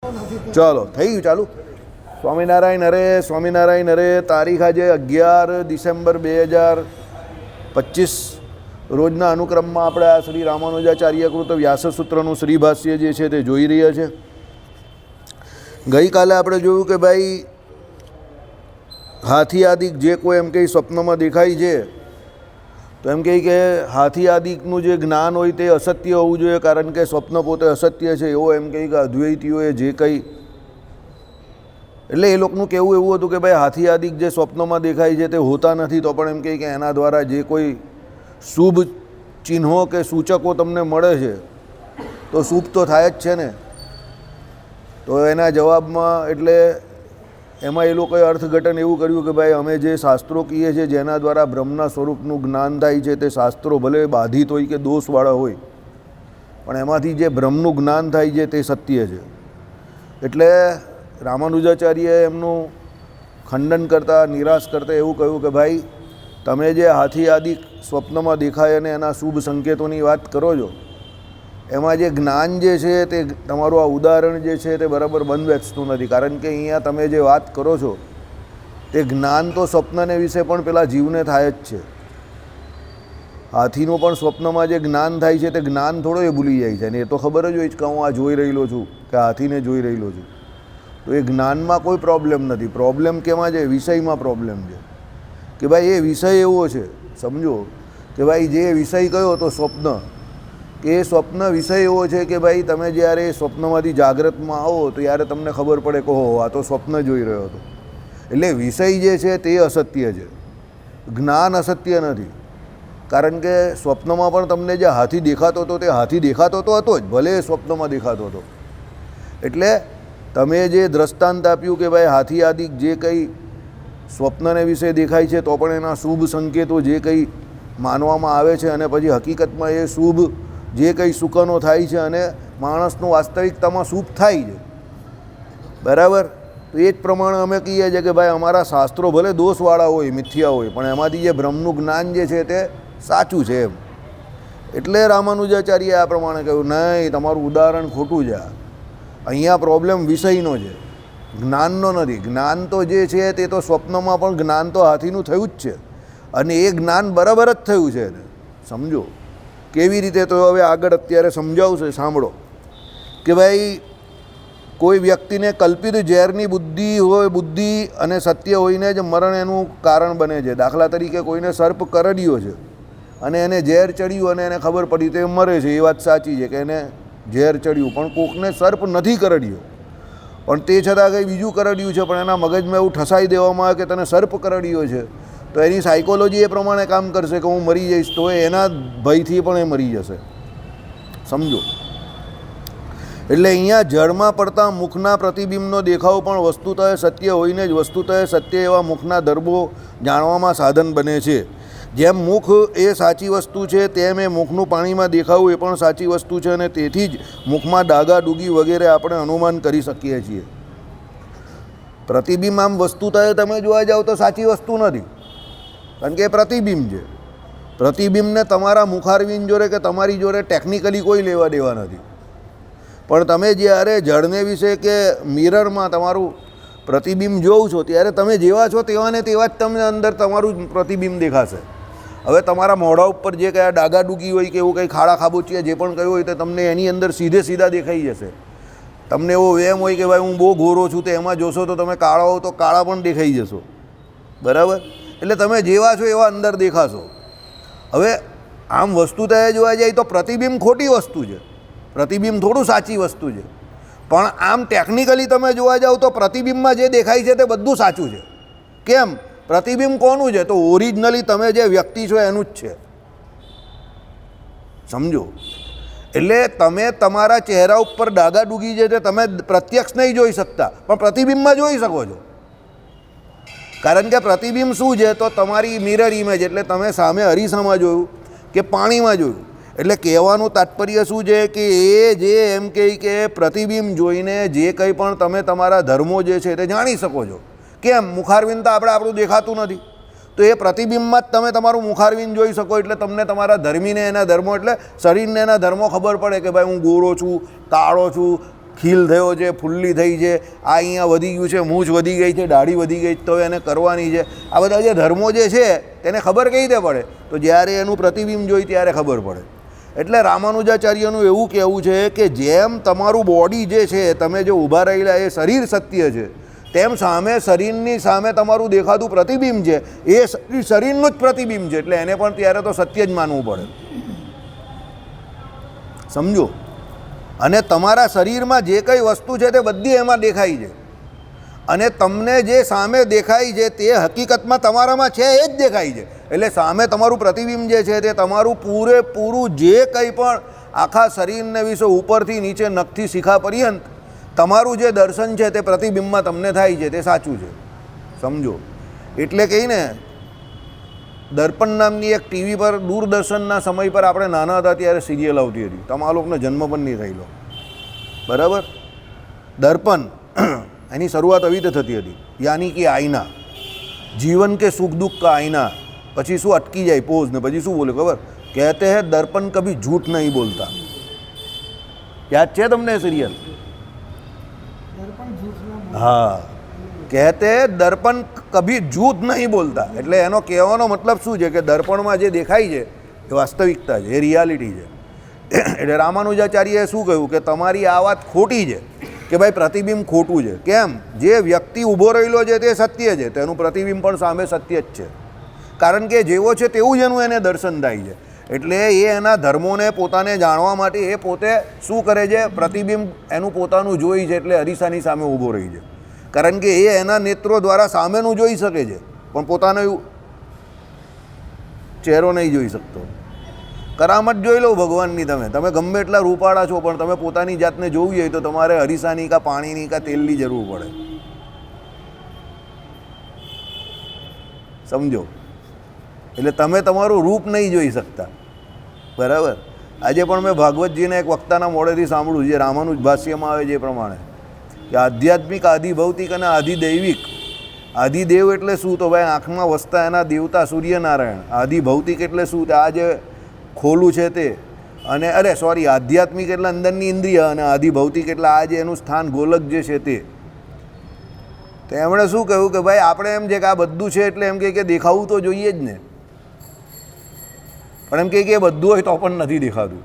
ચલો થઈ ગયું ચાલુ. સ્વામિનારાયણ હરે, સ્વામિનારાયણ હરે. તારીખ આજે 11 ડિસેમ્બર 2025 રોજના અનુક્રમમાં આપણે આ શ્રી રામાનુજાચાર્યકૃત વ્યાસસૂત્રનું શ્રીભાષ્ય જે છે તે જોઈ રહ્યા છે. ગઈકાલે આપણે જોયું કે ભાઈ હાથી આદિક જે કોઈ એમ કંઈ સ્વપ્નમાં દેખાય છે તો એમ કહે કે હાથી આદિકનું જે જ્ઞાન હોય તે અસત્ય હોવું જોઈએ, કારણ કે સ્વપ્ન પોતે અસત્ય છે એવો એમ કહે કે અદ્વૈતીઓએ જે કંઈ, એટલે એ લોકોનું કહેવું એવું હતું કે ભાઈ હાથી આદિક જે સ્વપ્નમાં દેખાય છે તે હોતા નથી, તો પણ એમ કહે કે એના દ્વારા જે કોઈ શુભ ચિહ્નો કે સૂચકો તમને મળે છે તો શુભ તો થાય જ છે ને. તો એના જવાબમાં એટલે એમાં એ લોકોએ અર્થઘટન એવું કર્યું કે ભાઈ અમે જે શાસ્ત્રો કહીએ છીએ જેના દ્વારા બ્રહ્મના સ્વરૂપનું જ્ઞાન થાય છે તે શાસ્ત્રો ભલે બાધિત હોય કે દોષવાળા હોય પણ એમાંથી જે બ્રહ્મનું જ્ઞાન થાય છે તે સત્ય છે. એટલે રામાનુજાચાર્યએ એમનું ખંડન કરતાં નિરાશ કરતાં એવું કહ્યું કે ભાઈ તમે જે હાથી આદિ સ્વપ્નમાં દેખાય અને એના શુભ સંકેતોની વાત કરો છો એમાં જે જ્ઞાન જે છે તે તમારું આ ઉદાહરણ જે છે તે બરાબર બંધ બેસતું નથી, કારણ કે અહીંયા તમે જે વાત કરો છો તે જ્ઞાન તો સ્વપ્નને વિશે પણ પેલા જીવને થાય જ છે. હાથીનું પણ સ્વપ્નમાં જે જ્ઞાન થાય છે તે જ્ઞાન થોડો એ ભૂલી જાય છે, અને એ તો ખબર જ હોય છે કે હું આ જોઈ રહેલો છું કે હાથીને જોઈ રહેલો છું. તો એ જ્ઞાનમાં કોઈ પ્રોબ્લેમ નથી. પ્રોબ્લેમ કેમાં છે? વિષયમાં પ્રોબ્લેમ છે કે ભાઈ એ વિષય એવો છે, સમજો કે ભાઈ જે વિષય કયો તો સ્વપ્ન, એ સ્વપ્ન વિષય એવો છે કે ભાઈ તમે જ્યારે સ્વપ્નમાંથી જાગ્રતમાં આવો તો ત્યારે તમને ખબર પડે કે હો આ તો સ્વપ્ન જોઈ રહ્યો હતો. એટલે વિષય જે છે તે અસત્ય છે, જ્ઞાન અસત્ય નથી. કારણ કે સ્વપ્નમાં પણ તમને જે હાથી દેખાતો હતો તે હાથી દેખાતો તો હતો જ, ભલે સ્વપ્નમાં દેખાતો હતો. એટલે તમે જે દ્રષ્ટાંત આપ્યું કે ભાઈ હાથી આદિ જે કંઈ સ્વપ્નને વિશે દેખાય છે તો પણ એના શુભ સંકેતો જે કંઈ માનવામાં આવે છે અને પછી હકીકતમાં એ શુભ જે કંઈ સુકનો થાય છે અને માણસનું વાસ્તવિકતામાં શુભ થાય છે, બરાબર. તો એ જ પ્રમાણે અમે કહીએ છીએ કે ભાઈ અમારા શાસ્ત્રો ભલે દોષવાળા હોય, મિથ્યા હોય, પણ એમાંથી જે બ્રહ્મનું જ્ઞાન જે છે તે સાચું છે એમ. એટલે રામાનુજાચાર્યએ આ પ્રમાણે કહ્યું નહીં, તમારું ઉદાહરણ ખોટું છે. અહીંયા પ્રોબ્લેમ વિષયનો છે, જ્ઞાનનો નથી. જ્ઞાન તો જે છે તે તો સ્વપ્નમાં પણ જ્ઞાન તો હાથીનું થયું જ છે, અને એ જ્ઞાન બરાબર જ થયું છે. સમજો કેવી રીતે, તો હવે આગળ અત્યારે સમજાવશે, સાંભળો. કે ભાઈ કોઈ વ્યક્તિને કલ્પિત ઝેરની બુદ્ધિ અને સત્ય હોઈને જ મરણ એનું કારણ બને છે. દાખલા તરીકે કોઈને સર્પ કરડ્યો છે અને એને ઝેર ચડ્યું અને એને ખબર પડી તો એ મરે છે, એ વાત સાચી છે કે એને ઝેર ચડ્યું, પણ કોકને સર્પ નથી કરડ્યો પણ તે છતાં કંઈ બીજું કરડ્યું છે, પણ એના મગજમાં એવું ઠસાઈ દેવામાં આવે કે તને સર્પ કરડ્યો છે, તો એની સાયકોલોજી એ પ્રમાણે કામ કરશે કે હું મરી જઈશ, તો એના ભયથી પણ એ મરી જશે. સમજો. એટલે અહીંયા જળમાં પડતા મુખના પ્રતિબિંબનો દેખાવ પણ વસ્તુતઃ સત્ય હોઈને જ વસ્તુતઃ સત્ય એવા મુખના દર્ભો જાણવામાં સાધન બને છે. જેમ મુખ એ સાચી વસ્તુ છે તેમ એ મુખનું પાણીમાં દેખાવું એ પણ સાચી વસ્તુ છે, અને તેથી જ મુખમાં ડાઘા ડૂગી વગેરે આપણે અનુમાન કરી શકીએ છીએ. પ્રતિબિંબ આમ વસ્તુતઃ તમે જોવા જાઓ તો સાચી વસ્તુ નથી, કારણ કે એ પ્રતિબિંબ છે. પ્રતિબિંબને તમારા મુખારવિંદ જોડે કે તમારી જોડે ટેકનિકલી કોઈ લેવા દેવા નથી. પણ તમે જ્યારે જળને વિશે કે મિરરમાં તમારું પ્રતિબિંબ જોવો છો ત્યારે તમે જેવા છો તેવા ને તેવા જ તમને અંદર તમારું પ્રતિબિંબ દેખાશે. હવે તમારા મોઢા ઉપર જે કયા ડાઘા ડૂગી હોય કે એવું કંઈ ખાડા ખાબોચિયા જે પણ કહ્યું હોય તો તમને એની અંદર સીધા દેખાઈ જશે. તમને એવો વહેમ હોય કે ભાઈ હું બહુ ગોરો છું, તો એમાં જોશો તો તમે કાળા હો તો કાળા પણ દેખાઈ જશો, બરાબર. એટલે તમે જેવા છો એવા અંદર દેખાશો. હવે આમ વસ્તુતઃ જોવા જાય તો પ્રતિબિંબ ખોટી વસ્તુ છે, પ્રતિબિંબ થોડું સાચી વસ્તુ છે. પણ આમ ટેકનિકલી તમે જોવા જાઓ તો પ્રતિબિંબમાં જે દેખાય છે તે બધું સાચું છે. કેમ? પ્રતિબિંબ કોનું છે? તો ઓરિજિનલી તમે જે વ્યક્તિ છો એનું જ છે. સમજો. એટલે તમે તમારા ચહેરા ઉપર ડાઘા ડૂગી જે છે તમે પ્રત્યક્ષ નહીં જોઈ શકતા, પણ પ્રતિબિંબમાં જોઈ શકો છો. કારણ કે પ્રતિબિંબ શું છે? તો તમારી મિરર ઇમેજ, એટલે તમે સામે અરીસામાં જોયું કે પાણીમાં જોયું. એટલે કહેવાનું તાત્પર્ય શું છે કે એ જે એમ કહે કે પ્રતિબિંબ જોઈને જે કંઈ પણ તમે તમારા ધર્મો જે છે તે જાણી શકો છો. કેમ? મુખારવિંદ તો આપણું દેખાતું નથી, તો એ પ્રતિબિંબમાં જ તમે તમારું મુખારવિંદ જોઈ શકો. એટલે તમને તમારા ધર્મીને એના ધર્મો, એટલે શરીરને એના ધર્મો ખબર પડે કે ભાઈ હું ગોરો છું, કાળો છું, ખીલ થયો છે, ફુલ્લી થઈ છે, આ અહીંયા વધી ગયું છે, મૂછ વધી ગઈ છે, દાઢી વધી ગઈ તો એને કરવાની છે. આ બધા જે ધર્મો જે છે તેને ખબર કઈ રીતે પડે? તો જ્યારે એનું પ્રતિબિંબ જોઈ ત્યારે ખબર પડે. એટલે રામાનુજાચાર્યનું એવું કહેવું છે કે જેમ તમારું બોડી જે છે, તમે જે ઊભા રહેલા એ શરીર સત્ય છે, તેમ સામે શરીરની સામે તમારું દેખાતું પ્રતિબિંબ છે એ શરીરનું જ પ્રતિબિંબ છે. એટલે એને પણ ત્યારે તો સત્ય જ માનવું પડે. સમજો. અને તમારા શરીરમાં જે કંઈ વસ્તુ છે તે બધી એમાં દેખાય છે, અને તમને જે સામે દેખાય છે તે હકીકતમાં તમારામાં છે એ જ દેખાય છે. એટલે સામે તમારું પ્રતિબિંબ જે છે તે તમારું પૂરેપૂરું જે કંઈ પણ આખા શરીરને વિશે ઉપરથી નીચે નખથી શિખા પર્યંત તમારું જે દર્શન છે તે પ્રતિબિંબમાં તમને થાય છે તે સાચું છે. સમજો. એટલે કહીને દર્પણ નામની એક ટીવી પર દૂરદર્શનના સમય પર આપણે નાના હતા ત્યારે સિરિયલ આવતી હતી. તમારા લોકોનો જન્મ પણ નહીં થયેલો, બરાબર? દર્પણ એની શરૂઆત આવી રીતે થતી હતી, યાની કે આઈના, જીવન કે સુખ દુઃખ કા આઈના. પછી શું અટકી જાય પોઝ ને પછી શું બોલે ખબર? કહેતે હૈ દર્પણ કભી झूठ નહીં બોલતા. યાદ છે તમને સિરિયલ? હા, કહેતે દર્પણ કભી झूठ નહીં બોલતા. એટલે એનો કહેવાનો મતલબ શું છે કે દર્પણમાં જે દેખાય છે એ વાસ્તવિકતા છે, એ રિયાલિટી છે. એટલે રામાનુજાચાર્યએ શું કહ્યું કે તમારી આ વાત ખોટી છે કે ભાઈ પ્રતિબિંબ ખોટું છે. કેમ? જે વ્યક્તિ ઊભો રહેલો છે તે સત્ય છે, તેનું પ્રતિબિંબ પણ સામે સત્ય જ છે. કારણ કે જેવો છે તેવું જ એનું એને દર્શન થાય છે. એટલે એ એના ધર્મોને પોતાને જાણવા માટે એ પોતે શું કરે છે? પ્રતિબિંબ એનું પોતાનું જોઈ છે, એટલે અરીસાની સામે ઊભો રહી છે. કારણ કે એ એના નેત્રો દ્વારા સામેનું જોઈ શકે છે, પણ પોતાનો ચહેરો નહીં જોઈ શકતો. કરામત જોઈ લો ભગવાનની. તમે ગમે એટલા રૂપાળા છો, પણ તમે પોતાની જાતને જોવી હોય તો તમારે અરીસાની કાં પાણીની કાં તેલની જરૂર પડે. સમજો. એટલે તમે તમારું રૂપ નહીં જોઈ શકતા, બરાબર? આજે પણ મેં ભાગવતજીને એક વક્તાના મોડેથી સાંભળ્યું, જે રામાનુજ ભાષ્યમાં આવે છે એ પ્રમાણે, કે આધ્યાત્મિક, આધિભૌતિક અને આધિદૈવિક. આધિદેવ એટલે શું? તો ભાઈ આંખમાં વસતા એના દેવતા સૂર્યનારાયણ. આધિભૌતિક એટલે શું? આ જે ખોલું છે તે. અને આધ્યાત્મિક એટલે અંદરની ઇન્દ્રિય, અને આધિભૌતિક એટલે આ જે એનું સ્થાન ગોલક જે છે તે. તો એમણે શું કહ્યું કે ભાઈ આપણે એમ છે કે આ બધું છે, એટલે એમ કે દેખાવું તો જોઈએ જ ને. પણ એમ કે બધું હોય તો પણ નથી દેખાતું.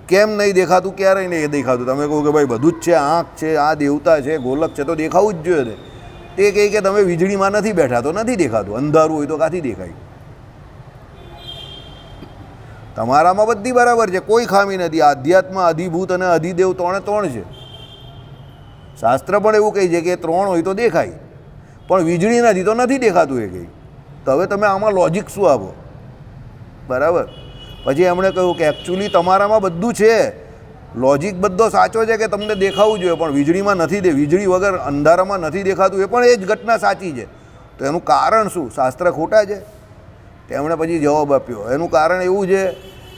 કેમ નહીં દેખાતું? ક્યારેય નહીં દેખાતું. તમે કહો કે ભાઈ બધું જ છે, આંખ છે, આ દેવતા છે, ગોલક છે, તો દેખાવું જ જોઈએ. તે કહે કે તમે વીજળીમાં નથી બેઠા તો નથી દેખાતું. અંધારું હોય તો કાંથી દેખાય? તમારામાં બધી બરાબર છે, કોઈ ખામી નથી. આધ્યાત્મ, અધિભૂત અને અધિદેવ ત્રણે છે. શાસ્ત્ર પણ એવું કહે છે કે 3 હોય તો દેખાય, પણ વીજળી નથી તો નથી દેખાતું એ કંઈ. તો હવે તમે આમાં લોજિક શું આપો? બરાબર. પછી એમણે કહ્યું કે એકચ્યુઅલી તમારામાં બધું છે, લોજિક બધો સાચો છે કે તમને દેખાવું જોઈએ, પણ વીજળીમાં નથી વીજળી વગર અંધારામાં નથી દેખાતું, એ પણ એ જ ઘટના સાચી છે. તો એનું કારણ શું? શાસ્ત્ર ખોટા છે? તેમણે પછી જવાબ આપ્યો. એનું કારણ એવું છે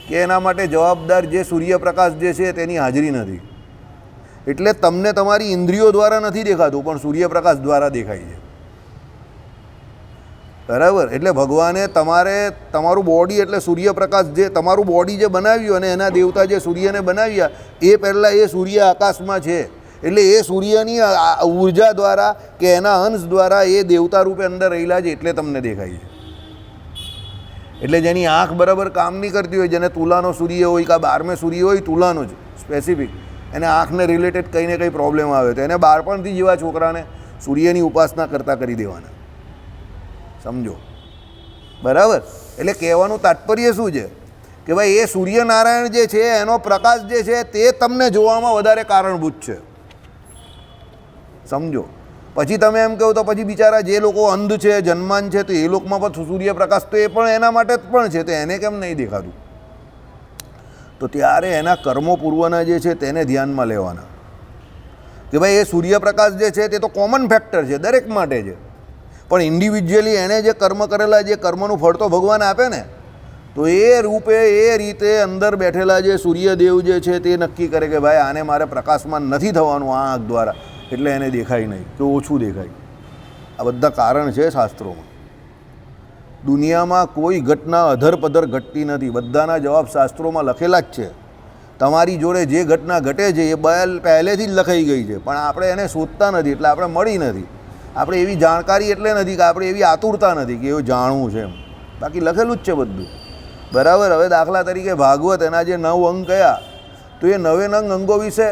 કે એના માટે જવાબદાર જે સૂર્યપ્રકાશ જે છે તેની હાજરી નથી. એટલે તમને તમારી ઇન્દ્રિયો દ્વારા નથી દેખાતું, પણ સૂર્યપ્રકાશ દ્વારા દેખાય છે, બરાબર? એટલે ભગવાને તમારું બોડી એટલે સૂર્યપ્રકાશ, જે તમારું બોડી જે બનાવ્યું અને એના દેવતા જે સૂર્યને બનાવ્યા, એ પહેલાં એ સૂર્ય આકાશમાં છે. એટલે એ સૂર્યની ઉર્જા દ્વારા કે એના અંશ દ્વારા એ દેવતા રૂપે અંદર રહેલા છે, એટલે તમને દેખાય છે. એટલે જેની આંખ બરાબર કામ નહીં કરતી હોય, જેને તુલાનો સૂર્ય હોય કાં 12મે સૂર્ય હોય, તુલાનો જ સ્પેસિફિક, એને આંખને રિલેટેડ કંઈ ને કંઈ પ્રોબ્લેમ આવે તો એને બાળપણથી જેવા છોકરાને સૂર્યની ઉપાસના કરતા કરી દેવાના. સમજો, બરાબર? એટલે કહેવાનું તાત્પર્ય શું છે કે ભાઈ એ સૂર્યનારાયણ જે છે એનો પ્રકાશ જે છે તે તમને જોવામાં વધારે કારણભૂત છે. સમજો. પછી તમે એમ કહો તો પછી બિચારા જે લોકો અંધ છે, જન્માન છે, તો એ લોકોમાં પણ સૂર્યપ્રકાશ તો એ પણ એના માટે જ પણ છે, તો એને કેમ નહીં દેખાતું? તો ત્યારે એના કર્મો પૂર્વના જે છે તેને ધ્યાનમાં લેવાના કે ભાઈ એ સૂર્યપ્રકાશ જે છે તે તો કોમન ફેક્ટર છે, દરેક માટે છે, પણ ઇન્ડિવિજ્યુઅલી એણે જે કર્મ કરેલા, જે કર્મનું ફળ તો ભગવાન આપે ને, તો એ રૂપે એ રીતે અંદર બેઠેલા જે સૂર્યદેવ જે છે તે નક્કી કરે કે ભાઈ આને મારે પ્રકાશમાન નથી થવાનું આ આંખ દ્વારા, એટલે એને દેખાય નહીં કે ઓછું દેખાય. આ બધા કારણ છે શાસ્ત્રોમાં. દુનિયામાં કોઈ ઘટના અધરપધર ઘટતી નથી, બધાના જવાબ શાસ્ત્રોમાં લખેલા જ છે. તમારી જોડે જે ઘટના ઘટે છે એ પહેલેથી જ લખાઈ ગઈ છે, પણ આપણે એને શોધતા નથી એટલે આપણે મળી નથી. આપણે એવી જાણકારી એટલે નથી કે આપણે એવી આતુરતા નથી કે એવું જાણવું છે એમ, બાકી લખેલું જ છે બધું. બરાબર. હવે દાખલા તરીકે ભાગવત, એના જે 9 અંગ કયા, તો એ 9 અંગો વિશે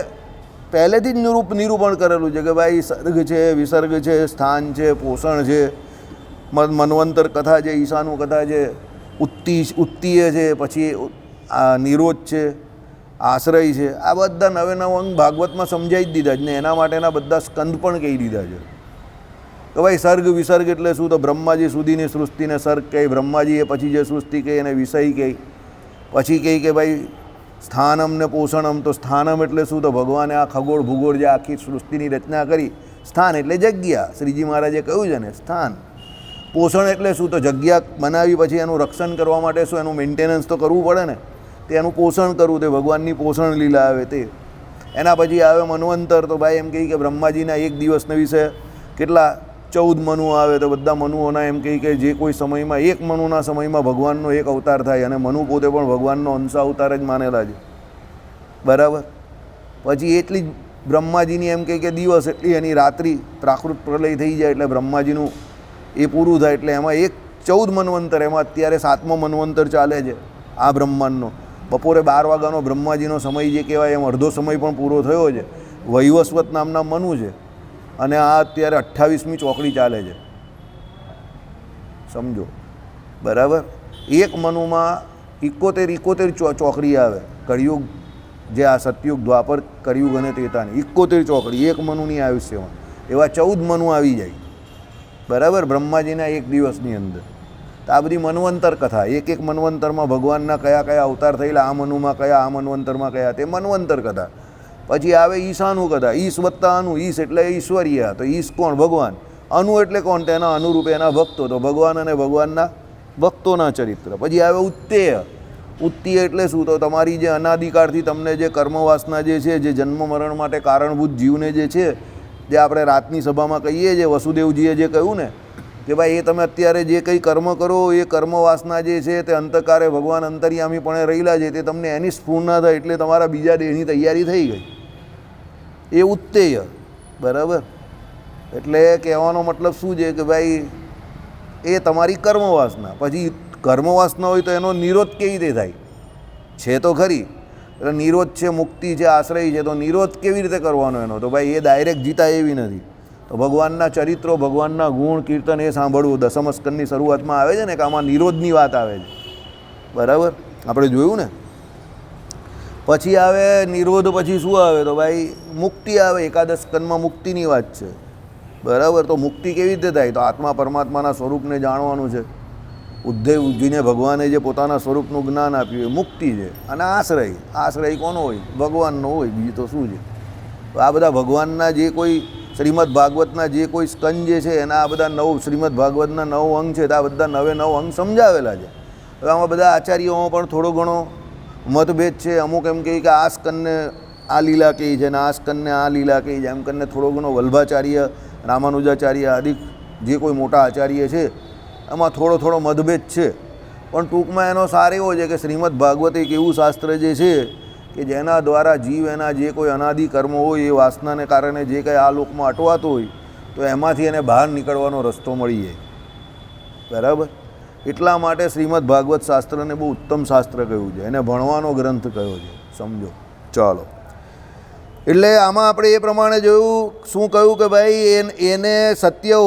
પહેલેથી જ નિરૂપણ કરેલું છે કે ભાઈ સર્ગ છે, વિસર્ગ છે, સ્થાન છે, પોષણ છે, મન્વંતર કથા છે, ઈશાનું કથા છે, ઉત્તીય છે, પછી આ નિરોધ છે, આશ્રય છે. આ બધા 9 અંગ ભાગવતમાં સમજાવી જ દીધા છે ને એના માટેના બધા સ્કંદ પણ કહી દીધા છે કે ભાઈ સર્ગ વિસર્ગ એટલે શું, તો બ્રહ્માજી સુધીની સૃષ્ટિને સર્ગ કહી, બ્રહ્માજી એ પછી જે સૃષ્ટિ કહી એને વિષય કહી. પછી કહી કે ભાઈ સ્થાનમ ને પોષણમ, તો સ્થાનમ એટલે શું, તો ભગવાને આ ખગોળ ભૂગોળ જે આખી સૃષ્ટિની રચના કરી, સ્થાન એટલે જગ્યા, શ્રીજી મહારાજે કહ્યું છે ને સ્થાન. પોષણ એટલે શું, તો જગ્યા બનાવી પછી એનું રક્ષણ કરવા માટે શું એનું મેન્ટેનન્સ તો કરવું પડે ને, તે એનું પોષણ કરવું, તે ભગવાનની પોષણ લીલા આવે તે. એના પછી આવે મન્વંતર, તો ભાઈ એમ કહી કે બ્રહ્માજીના એક દિવસના વિશે કેટલા 14 મનુ આવે, તો બધા મનુઓના એમ કહી કે જે કોઈ સમયમાં એક મનુના સમયમાં ભગવાનનો એક અવતાર થાય, અને મનુ પોતે પણ ભગવાનનો અંશ અવતાર જ માનેલા છે. બરાબર. પછી એટલી જ બ્રહ્માજીની એમ કહે કે દિવસ એટલી એની રાત્રિ, પ્રાકૃત પ્રલય થઈ જાય એટલે બ્રહ્માજીનું એ પૂરું થાય, એટલે એમાં 14 મન્વંતર, એમાં અત્યારે 7મો મન્વંતર ચાલે છે આ બ્રહ્માંડનો. બપોરે 12 વાગ્યાનો બ્રહ્માજીનો સમય જે કહેવાય એમ અડધો સમય પણ પૂરો થયો છે. વૈવસ્વત નામના મનુ છે અને આ અત્યારે 28મી ચોકડી ચાલે છે, સમજો. બરાબર. એક મનુમાં 71 ચોકડી આવે. કળિયુગ જે આ સતયુગ, દ્વાપર, કળિયુગ અને ત્રેતાની 71 ચોકડી એક મનુની આયુષ્યમાં, એવા 14 મનુ આવી જાય. બરાબર. બ્રહ્માજીના એક દિવસની અંદર. તો આ બધી મન્વંતર કથા, એક મન્વંતરમાં ભગવાનના કયા કયા અવતાર થયેલા, આ મનુમાં કયા, આ મન્વંતરમાં કયા, તે મન્વંતર કથા. પછી આવે ઈશાનું કથા. ઈશ વત્તા અનુ, ઈશ એટલે ઈશ્વરીય, તો ઈશ કોણ, ભગવાન. અનુ એટલે કોણ, તેના અનુરૂપે એના ભક્તો, તો ભગવાન અને ભગવાનના ભક્તોના ચરિત્ર. પછી આવે ઉત્તેય. ઉત્તીય એટલે શું, તો તમારી જે અનાદિકાળથી તમને જે કર્મવાસના જે છે, જે જન્મ મરણ માટે કારણભૂત જીવને જે છે, જે આપણે રાતની સભામાં કહીએ છીએ, વસુદેવજીએ જે કહ્યું ને કે ભાઈ એ તમે અત્યારે જે કંઈ કર્મ કરો એ કર્મવાસના જે છે તે અંતકારે ભગવાન અંતર્યામીપણે રહેલા છે, તે તમને એની સ્ફૂર્ણા થાય એટલે તમારા બીજા દેહની તૈયારી થઈ ગઈ, એ ઉત્તેય. બરાબર. એટલે કહેવાનો મતલબ શું છે કે ભાઈ એ તમારી કર્મવાસના. પછી કર્મવાસના હોય તો એનો નિરોધ કેવી રીતે થાય, છે તો ખરી. એટલે નિરોધ છે, મુક્તિ છે, આશ્રય છે, તો નિરોધ કેવી રીતે કરવાનો એનો, તો ભાઈ એ ડાયરેક્ટ જીતા એવી નથી. તો ભગવાનના ચરિત્રો, ભગવાનના ગુણ કીર્તન એ સાંભળવું. દસમ સ્કંદની શરૂઆતમાં આવે છે ને કે આમાં નિરોધની વાત આવે છે. બરાબર. આપણે જોયું ને. પછી આવે નિરોધ, પછી શું આવે, તો ભાઈ મુક્તિ આવે. એકાદશ સ્કંદમાં મુક્તિની વાત છે. બરાબર. તો મુક્તિ કેવી રીતે થાય, તો આત્મા પરમાત્માના સ્વરૂપને જાણવાનું છે. ઉદ્ધવજીને ભગવાને જે પોતાના સ્વરૂપનું જ્ઞાન આપ્યું એ મુક્તિ છે. અને આશ્રય, આશ્રય કોનો હોય, ભગવાનનો હોય, બીજું તો શું છે. આ બધા ભગવાનના જે કોઈ શ્રીમદ ભાગવતના જે કોઈ સ્કંદ જે છે એના આ બધા 9 શ્રીમદ ભાગવતના 9 અંગ છે, તો આ બધા 9 અંગ સમજાવેલા છે. હવે આમાં બધા આચાર્યોમાં પણ થોડો ઘણો મતભેદ છે. અમુક એમ કહે કે આ સ્કંદને આ લીલા કહી છે, અને આ સ્કંદને આ લીલા કહી છે. એમ કરીને થોડો ઘણો વલ્ભાચાર્ય, રામાનુજાચાર્ય આદિ જે કોઈ મોટા આચાર્ય છે એમાં થોડો મતભેદ છે. પણ ટૂંકમાં એનો સાર એવો છે કે શ્રીમદ ભાગવત એક એવું શાસ્ત્ર જે છે કે જેના દ્વારા જીવ એના જે કોઈ અનાદિ કર્મ હોય એ વાસનાને કારણે જે કંઈ આ લોકમાં અટવાતો હોય તો એમાંથી એને બહાર નીકળવાનો રસ્તો મળી જાય. બરાબર. એટલા માટે શ્રીમદ ભાગવત શાસ્ત્રને બહુ ઉત્તમ શાસ્ત્ર કહ્યું છે, એને ભણવાનો ગ્રંથ કહ્યો છે, સમજો. ચાલો. એટલે આમાં આપણે એ પ્રમાણે જોયું. શું કહ્યું કે ભાઈ એને સત્ય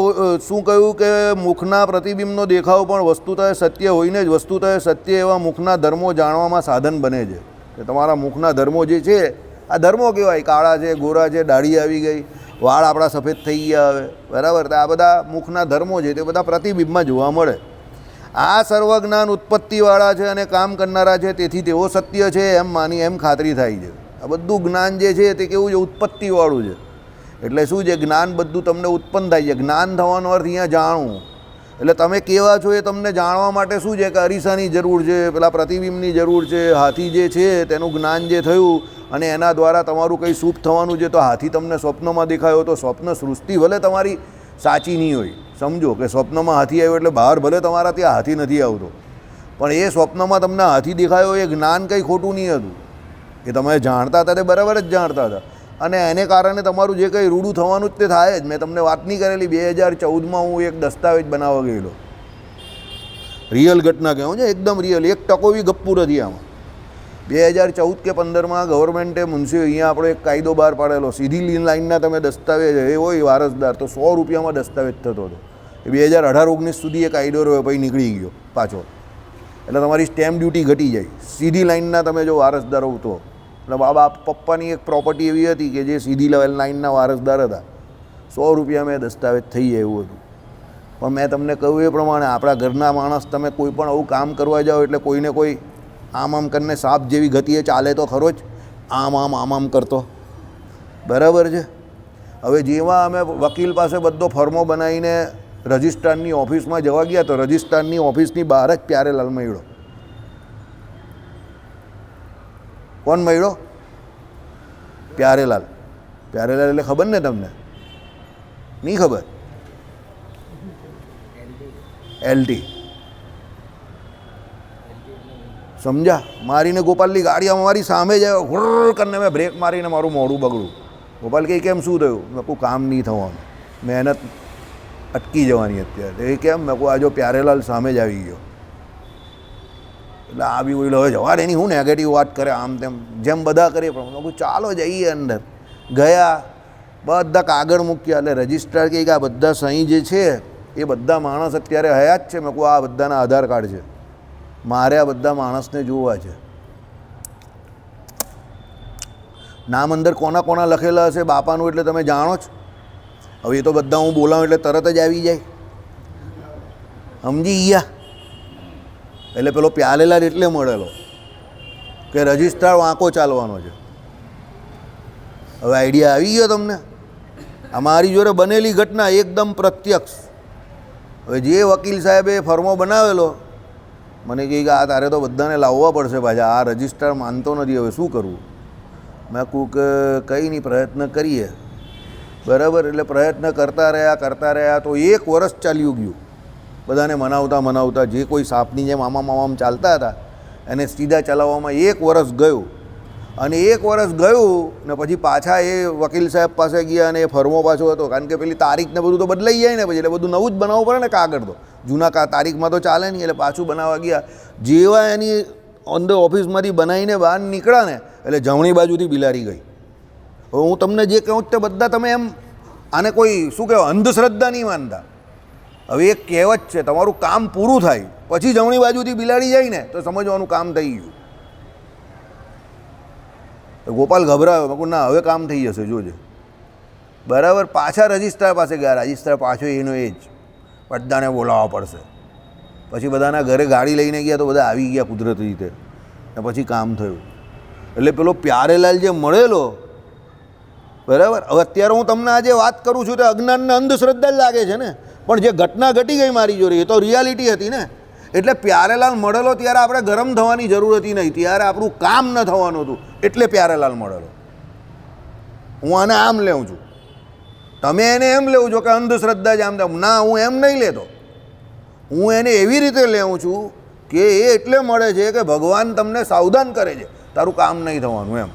શું કહ્યું કે મુખના પ્રતિબિંબનો દેખાવ પણ વસ્તુતઃ સત્ય હોઈને જ વસ્તુતઃ સત્ય એવા મુખના ધર્મો જાણવામાં સાધન બને છે. કે તમારા મુખના ધર્મો જે છે, આ ધર્મો કહેવાય, કાળા છે, ગોરા છે, દાઢી આવી ગઈ, વાળ આપણા સફેદ થઈ ગયા હવે. બરાબર. તો આ બધા મુખના ધર્મો છે તે બધા પ્રતિબિંબમાં જોવા મળે. આ સર્વજ્ઞાન ઉત્પત્તિવાળા છે અને કામ કરનારા છે, તેથી તેઓ સત્ય છે એમ માની એમ ખાતરી થાય છે. આ બધું જ્ઞાન જે છે તે કેવું છે, ઉત્પત્તિવાળું છે. એટલે શું છે, જ્ઞાન બધું તમને ઉત્પન્ન થાય છે. જ્ઞાન થવાનો અર્થ અહીંયા જાણવું. એટલે તમે કેવા છો એ તમને જાણવા માટે શું છે કે અરીસાની જરૂર છે, પેલા પ્રતિબિંબની જરૂર છે. હાથી જે છે તેનું જ્ઞાન જે થયું અને એના દ્વારા તમારું કંઈ શુભ થવાનું છે, તો હાથી તમને સ્વપ્નમાં દેખાયો તો સ્વપ્ન સૃષ્ટિ ભલે તમારી સાચી નહીં હોય, સમજો કે સ્વપ્નમાં હાથી આવ્યો એટલે બહાર ભલે તમારા ત્યાં હાથી નથી આવતો, પણ એ સ્વપ્નમાં તમને હાથી દેખાયો એ જ્ઞાન કંઈ ખોટું નહીં હતું. એ તમે જાણતા હતા તે બરાબર જ જાણતા હતા, અને એને કારણે તમારું જે કંઈ રૂડું થવાનું જ તે થાય જ. મેં તમને વાત નહીં કરેલી, 2014માં હું એક દસ્તાવેજ બનાવવા ગયેલો, રિયલ ઘટના કહું છે, એકદમ રિયલ, 1% બી ગપ્પુ નથી આમાં. 2014 કે 15માં ગવર્મેન્ટે અહીંયા આપણો એક કાયદો બહાર પાડેલો, સીધી લાઇનના તમે દસ્તાવેજ એ હોય વારસદાર તો 100 રૂપિયામાં દસ્તાવેજ થતો હતો. એ 2018-19 સુધી એ કાયદો રહ્યો, પછી નીકળી ગયો પાછો. એટલે તમારી સ્ટેમ્પ ડ્યુટી ઘટી જાય, સીધી લાઇનના તમે જો વારસદાર હો તો. એટલે બાબા પપ્પાની એક પ્રોપર્ટી એવી હતી કે જે સીધી લાઇનના વારસદાર હતા, 100 રૂપિયામાં દસ્તાવેજ થઈ જાય એવું હતું. પણ મેં તમને કહ્યું એ પ્રમાણે આપણા ઘરના માણસ તમે કોઈ પણ આવું કામ કરવા જાઓ એટલે કોઈને કોઈ આમ કરીને સાપ જેવી ગતિએ ચાલે તો ખરો જ, આમ કરતો, બરાબર છે. હવે જેવા અમે વકીલ પાસે બધો ફોર્મો બનાવીને રજિસ્ટ્રારની ઓફિસમાં જવા ગયા તો રજિસ્ટ્રારની ઓફિસની બહાર જ પ્યારેલાલ મળ્યો. કોણ મળ્યો? પ્યારેલાલ. પ્યારેલાલ એટલે ખબર ને તમને? નહીં ખબર? એલટી સમજા? મારીને ગોપાલની ગાડી અમારી સામે જ આવ્યો, હુર્ર કરીને મેં બ્રેક મારીને મારું મોઢું બગડું. ગોપાલ કહે કેમ શું થયું? મેં કહું કામ નહીં થવાનું, મહેનત અટકી જવાની અત્યારે. એ કેમ? મેં કહું આ જો પ્યારેલાલ સામે જ આવી ગયો. એટલે આ બી બોલો હવે જવા દે, એની હું નેગેટિવ વાત કરે આમ તેમ, જેમ બધા કરીએ. પણ મેં કહું ચાલો જઈએ અંદર. ગયા, બધા કાગળ મૂક્યા. એટલે રજિસ્ટ્રાર કહે કે આ બધા સહી જે છે એ બધા માણસ અત્યારે હયાત છે. મેં કહું આ બધાના આધાર કાર્ડ છે, મારે આ બધા માણસને જોવા છે. નામ અંદર કોના કોના લખેલા હશે બાપાનું એટલે તમે જાણો છો. હવે એ તો બધા હું બોલાવું એટલે તરત જ આવી જાય, સમજી ગયા? એટલે પેલો પ્યારેલાલ એટલે મળેલો કે રજિસ્ટ્રાર વાંકો ચાલવાનો છે. હવે આઈડિયા આવી ગયો તમને? અમારી જોડે બનેલી ઘટના એકદમ પ્રત્યક્ષ. હવે જે વકીલ સાહેબે ફોર્મો બનાવેલો મને કહે કે આ તારે તો બધાને લાવવા પડશે પાછા, આ રજિસ્ટ્રાર માનતો નથી, હવે શું કરવું? મેં કહું કે કંઈ નહીં, પ્રયત્ન કરીએ, બરાબર. એટલે પ્રયત્ન કરતા રહ્યા તો 1 વર્ષ ચાલ્યું ગયું બધાને મનાવતા. જે કોઈ સાપની જેમ આમામ ચાલતા હતા એને સીધા ચલાવવામાં 1 વર્ષ ગયું. અને 1 વર્ષ ગયું ને પછી પાછા એ વકીલ સાહેબ પાસે ગયા અને એ ફોર્મો પાછો હતો, કારણ કે પેલી તારીખને બધું તો બદલાઈ જાય ને પછી, એટલે બધું નવું જ બનાવવું પડે ને કાગળ તો. જૂના તારીખમાં તો ચાલે નહીં, એટલે પાછું બનાવવા ગયા. જેવા એની અંદર ઓફિસમાંથી બનાવીને બહાર નીકળ્યા ને એટલે જમણી બાજુથી બિલાડી ગઈ. હવે હું તમને જે કહું તે બધા તમે એમ આને કોઈ શું કહેવાય અંધશ્રદ્ધા નહીં માનતા. હવે એક કહેવત છે, તમારું કામ પૂરું થાય પછી જમણી બાજુથી બિલાડી જાય ને તો સમજવાનું કામ થઈ ગયું. ગોપાલ ગભરાયો. મેં કહું ના હવે કામ થઈ જશે, જોજે, બરાબર. પાછા રજિસ્ટ્રાર પાસે ગયા. રજિસ્ટ્રાર પાછો એનો એ જ, બધાને બોલાવવા પડશે. પછી બધાના ઘરે ગાડી લઈને ગયા તો બધા આવી ગયા કુદરતી રીતે, ને પછી કામ થયું. એટલે પેલો પ્યારેલાલ જે મળેલો, બરાબર. હવે અત્યારે હું તમને આજે વાત કરું છું તો અજ્ઞાનને અંધશ્રદ્ધા જ લાગે છે ને, પણ જે ઘટના ઘટી ગઈ મારી જોડે એ તો રિયાલિટી હતી ને. એટલે પ્યારેલાલ મળેલો ત્યારે આપણે ગરમ થવાની જરૂર હતી નહીં, ત્યારે આપણું કામ ન થવાનું હતું, એટલે પ્યારેલાલ મળેલો. હું આને આમ લેવું છું, તમે એને એમ લેવું છો કે અંધશ્રદ્ધા જ આમ તેમ. ના, હું એમ નહીં લેતો. હું એને એવી રીતે લેવું છું કે એ એટલે મળે છે કે ભગવાન તમને સાવધાન કરે છે, તારું કામ નહીં થવાનું એમ.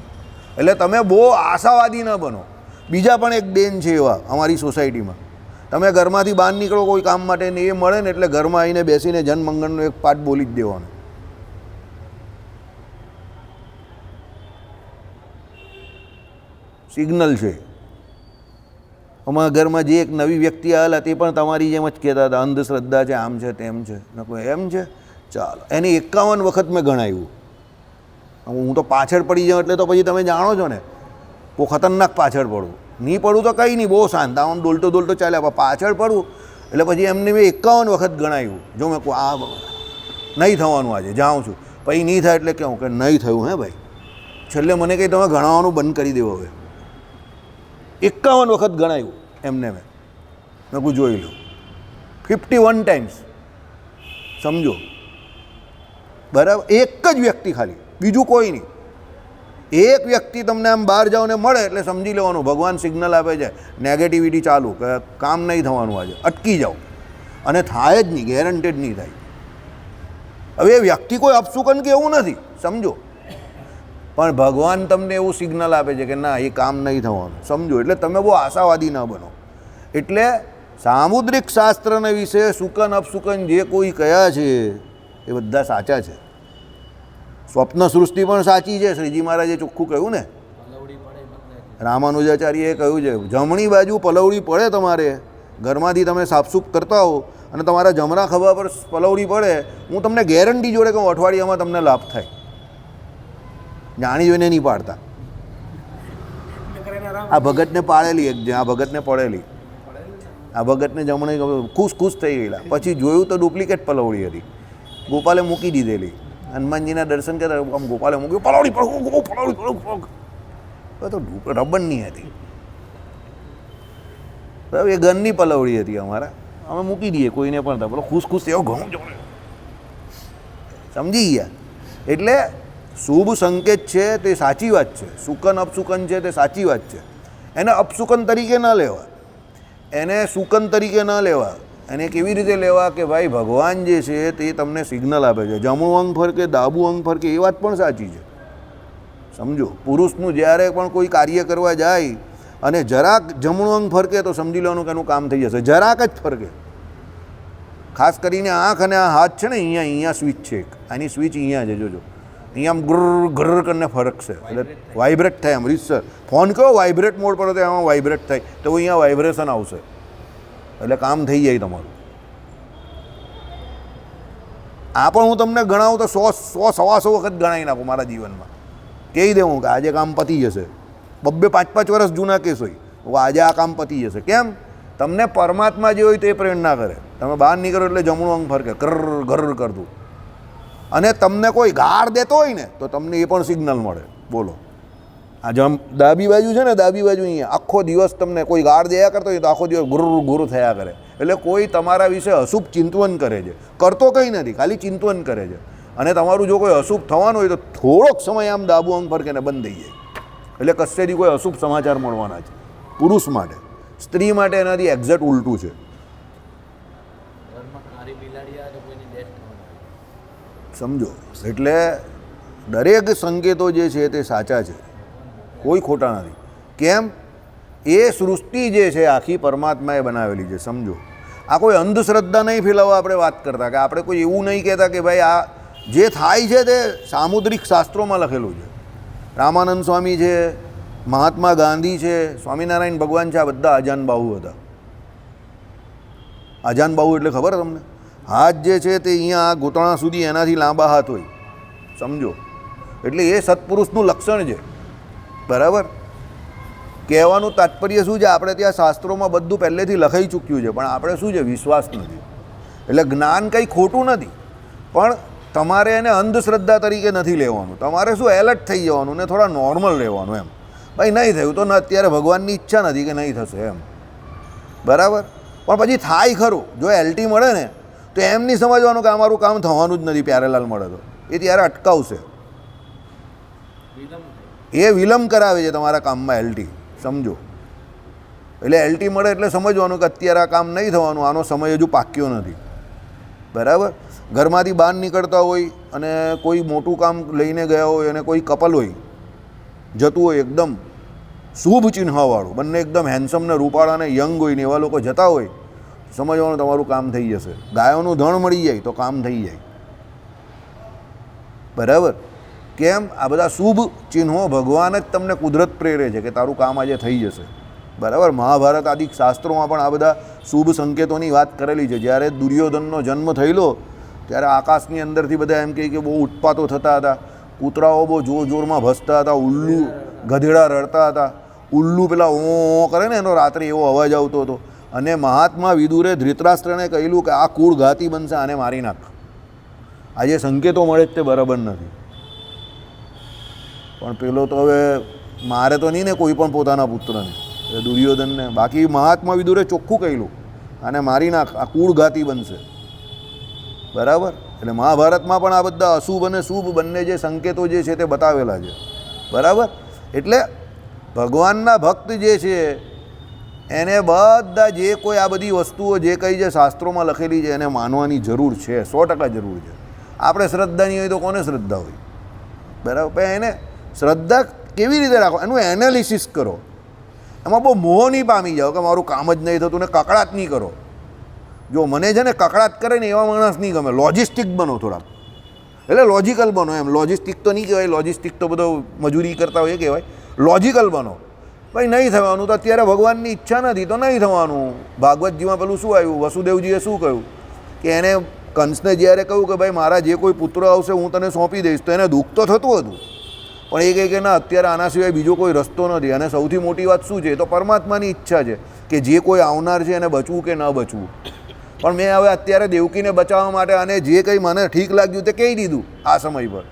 એટલે તમે બહુ આશાવાદી ન બનો. બીજા પણ એક બેન છે એવા અમારી સોસાયટીમાં, તમે ઘરમાંથી બહાર નીકળો કોઈ કામ માટે ને એ મળે ને એટલે ઘરમાં આવીને બેસીને જનમંગળનો એક પાઠ બોલી જ દેવાનો. સિગ્નલ છે. અમારા ઘરમાં જે એક નવી વ્યક્તિ આવેલા તે પણ તમારી જેમ જ કહેતા હતા અંધશ્રદ્ધા છે, આમ છે તેમ છે. મેં કહું એમ છે, ચાલો. એને 51 વખત મેં ગણાવ્યું. હું તો પાછળ પડી જાઉં એટલે તો પછી તમે જાણો છો ને, બહુ ખતરનાક પાછળ પડું. નહીં પડું તો કંઈ નહીં, બહુ શાંત, આમ ડોલતો ચાલ્યા. પણ પાછળ પડું એટલે પછી એમને મેં 51 વખત ગણાવ્યું. જો મેં કહું આ નહીં થવાનું, આજે જાઉં છું, પછી નહીં થાય એટલે કહું કે નહીં થયું હે ભાઈ. છેલ્લે મને કંઈ તમે ગણાવવાનું બંધ કરી દેવો. હવે 51 વખત ગણાવ્યું એમને મેં કહું જોઈ લો, 51 ટાઈમ્સ, સમજો, બરાબર. એક જ વ્યક્તિ ખાલી, બીજું કોઈ નહીં. એક વ્યક્તિ તમને આમ બહાર જાઓ ને મળે એટલે સમજી લેવાનું ભગવાન સિગ્નલ આપે છે, નેગેટિવિટી ચાલુ, કે કામ નહીં થવાનું, આજે અટકી જાઓ. અને થાય જ નહીં, ગેરંટેડ નહીં થાય. હવે એ વ્યક્તિ કોઈ અપશુકન કે એવું નથી, સમજો. પણ ભગવાન તમને એવું સિગ્નલ આપે છે કે ના એ કામ નહીં થવાનું, સમજો. એટલે તમે બહુ આશાવાદી ન બનો. એટલે સામુદ્રિક શાસ્ત્રને વિશે શુકન અપશુકન જે કોઈ કયા છે એ બધા સાચા છે. સ્વપ્ન સૃષ્ટિ પણ સાચી છે. શ્રીજી મહારાજે ચોખ્ખું કહ્યું ને, રામાનુજાચાર્યએ કહ્યું છે જમણી બાજુ પલવડી પડે તમારે, ઘરમાંથી તમે સાફસૂફ કરતા હો અને તમારા જમણા ખભા પર પલવડી પડે, હું તમને ગેરંટી જોડે કહું અઠવાડિયામાં તમને લાભ થાય. જાણી જોઈને નહીં પાડતા. આ ભગતને પાડેલી એક, આ ભગતને પડેલી, આ ભગતને જમણે ખુશ થઈ ગયેલા, પછી જોયું તો ડુપ્લિકેટ પલવડી હતી, ગોપાલે મૂકી દીધેલી. હનુમાનજીના દર્શન કરતા આમ ગોપાલે મૂક્યું, પલવડી તો રબરની હતી, બરાબર, એ ગનની પલવડી હતી અમારા, અમે મૂકી દઈએ કોઈને પણ પેલો ખુશ એવો ઘણું જોડે, સમજી ગયા. એટલે શુભ સંકેત છે તે સાચી વાત છે, શુકન અપશુકન છે તે સાચી વાત છે. એને અપશુકન તરીકે ન લેવા, એને શુકન તરીકે ન લેવા. એને કેવી રીતે લેવા કે ભાઈ ભગવાન જે છે તે તમને સિગ્નલ આપે છે. જમણું અંગ ફરકે ડાબું અંગ ફરકે એ વાત પણ સાચી છે, સમજો. પુરુષનું જ્યારે પણ કોઈ કાર્ય કરવા જાય અને જરાક જમણું અંગ ફરકે તો સમજી લેવાનું કે એનું કામ થઈ જશે. જરાક જ ફરકે, ખાસ કરીને આંખ અને આ હાથ છે ને, અહીંયા સ્વિચ છે, આની સ્વિચ અહીંયા છે, જોજો અહીંયા આમ ઘર કરીને ફરકશે, એટલે વાઇબ્રેટ થાય. આમ રીતસર ફોન કયો વાઇબ્રેટ મોડ પર તો એમાં વાઇબ્રેટ થાય તો અહીંયા વાઇબ્રેશન આવશે, એટલે કામ થઈ જાય તમારું. આ પણ હું તમને ગણાવું તો 100-125 વખત ગણાવી નાખું મારા જીવનમાં. કહી દેવું કે આજે કામ પતી જશે. 2-5 વર્ષ જૂના કેસ હોય, આજે આ કામ પતી જશે. કેમ? તમને પરમાત્મા જે હોય તે પ્રેરણા કરે. તમે બહાર નીકળો એટલે જમણું અંગ ફરકે ઘર કરતું, અને તમને કોઈ ગાળ દેતો હોય ને તો તમને એ પણ સિગ્નલ મળે. બોલો, આ ડાબી બાજુ છે ને, ડાબી બાજુ અહીંયા આખો દિવસ તમને કોઈ ગાળ દયા કરતો હોય તો આખો દિવસ ગુર થયા કરે. એટલે કોઈ તમારા વિશે અશુભ ચિંતવન કરે છે, કરતો કંઈ નથી, ખાલી ચિંતવન કરે છે. અને તમારું જો કોઈ અશુભ થવાનું હોય તો થોડોક સમય આમ ડાબુ અંગ ફરકે ને બંધ થઈ જાય, એટલે કશેથી કોઈ અશુભ સમાચાર મળવાના છે. પુરુષ માટે, સ્ત્રી માટે એનાથી એક્ઝેક્ટ ઉલટું છે, સમજો. એટલે દરેક સંકેતો જે છે તે સાચા છે, કોઈ ખોટા નથી. કેમ? એ સૃષ્ટિ જે છે આખી પરમાત્માએ બનાવેલી છે, સમજો. આ કોઈ અંધશ્રદ્ધા નહીં ફેલાવવા આપણે વાત કરતા, કે આપણે કોઈ એવું નહીં કહેતા કે ભાઈ આ જે થાય છે તે સામુદ્રિક શાસ્ત્રોમાં લખેલું છે. રામાનંદ સ્વામી છે, મહાત્મા ગાંધી છે, સ્વામિનારાયણ ભગવાન છે, આ બધા અજાનબાહુ હતા. અજાનબાહુ એટલે ખબર તમને? હાથ જે છે તે અહીંયા આ ઘૂંટણા સુધી એનાથી લાંબા હાથ હોય, સમજો. એટલે એ સત્પુરુષનું લક્ષણ છે, બરાબર. કહેવાનું તાત્પર્ય શું છે? આપણે ત્યાં શાસ્ત્રોમાં બધું પહેલેથી લખાઈ ચૂક્યું છે, પણ આપણે શું છે, વિશ્વાસ નથી. એટલે જ્ઞાન કંઈ ખોટું નથી, પણ તમારે એને અંધશ્રદ્ધા તરીકે નથી લેવાનું. તમારે શું, એલર્ટ થઈ જવાનું ને થોડા નોર્મલ રહેવાનું. એમ ભાઈ નહીં થયું તો અત્યારે ભગવાનની ઈચ્છા નથી કે નહીં થશે એમ, બરાબર. પણ પછી થાય ખરું. જો એલટી મળે ને તો એમ નહીં સમજવાનું કે અમારું કામ થવાનું જ નથી, પ્યારેલાલ મળે તો એ ત્યારે અટકાવશે. એ વિલંબ કરાવે છે તમારા કામમાં એલટી, સમજો. એટલે એલટી મળે એટલે સમજવાનું કે અત્યારે આ કામ નહીં થવાનું, આનો સમય હજુ પાક્યો નથી, બરાબર. ઘરમાંથી બહાર નીકળતા હોય અને કોઈ મોટું કામ લઈને ગયા હોય અને કોઈ કપલ હોય જતું હોય, એકદમ શુભ ચિહ્નવાળું, બંને એકદમ હેન્ડસમ ને રૂપાળા ને યંગ હોય ને એવા લોકો જતા હોય, સમજવાનું તમારું કામ થઈ જશે. ગાયોનું ધણ મળી જાય તો કામ થઈ જાય, બરાબર. કેમ? આ બધા શુભ ચિહ્નો ભગવાન જ તમને કુદરત પ્રેરે છે કે તારું કામ આજે થઈ જશે, બરાબર. મહાભારત આદિ શાસ્ત્રોમાં પણ આ બધા શુભ સંકેતોની વાત કરેલી છે. જ્યારે દુર્યોધનનો જન્મ થયેલો ત્યારે આકાશની અંદરથી બધા એમ કહે કે બહુ ઉત્પાતો થતા હતા, કૂતરાઓ બહુ જોરમાં ભસતા હતા, ઉલ્લુ ગધેડા રડતા હતા, ઉલ્લુ પેલા ઓ કરે ને એનો રાત્રે એવો અવાજ આવતો હતો. અને મહાત્મા વિદુરે ધૃતરાષ્ટ્રને કહેલું કે આ કુળ ઘાતી બનશે, આને મારી નાખ. આજે સંકેતો મળે જ તે બરાબર નથી, પણ પેલો તો હવે મારે તો નહીં ને કોઈ પણ પોતાના પુત્રને, દુર્યોધનને. બાકી મહાત્મા વિદુરે ચોખ્ખું કહેલું આને મારી નાખ, આ કુળ ઘાતી બનશે, બરાબર. એટલે મહાભારતમાં પણ આ બધા અશુભ અને શુભ બંને જે સંકેતો જે છે તે બતાવેલા છે, બરાબર. એટલે ભગવાનના ભક્ત જે છે એને બધા જે કોઈ આ બધી વસ્તુઓ જે કંઈ જે શાસ્ત્રોમાં લખેલી છે એને માનવાની જરૂર છે, 100% જરૂર છે. આપણે શ્રદ્ધા નહીં હોય તો કોને શ્રદ્ધા હોય, બરાબર. પણ એને શ્રદ્ધા કેવી રીતે રાખો એનું એનાલિસિસ કરો. એમાં બહુ મોહ નહીં પામી જાઓ કે મારું કામ જ નહીં થતું ને કકડાટ નહીં કરો. જો મને છે ને કકડાટ કરે ને એવા માણસ નહીં ગમે. લોજિસ્ટિક બનો થોડાક, એટલે લોજિકલ બનો એમ. લોજિસ્ટિક તો નહીં કહેવાય, લોજિસ્ટિક તો બધો મજૂરી કરતા હોય એ કહેવાય. લોજિકલ બનો. ભાઈ નહીં થવાનું તો અત્યારે ભગવાનની ઈચ્છા નથી તો નહીં થવાનું. ભાગવતજીમાં પેલું શું આવ્યું, વસુદેવજીએ શું કહ્યું કે એને કંસને જ્યારે કહ્યું કે ભાઈ મારા જે કોઈ પુત્ર આવશે હું તને સોંપી દઈશ, તો એને દુઃખ તો થતું હતું, પણ એ કહે કે ના, અત્યારે આના સિવાય બીજો કોઈ રસ્તો નથી. અને સૌથી મોટી વાત શું છે, એ તો પરમાત્માની ઈચ્છા છે કે જે કોઈ આવનાર છે એને બચવું કે ન બચવું. પણ મેં હવે અત્યારે દેવકીને બચાવવા માટે અને જે કંઈ મને ઠીક લાગ્યું તે કહી દીધું આ સમય પર.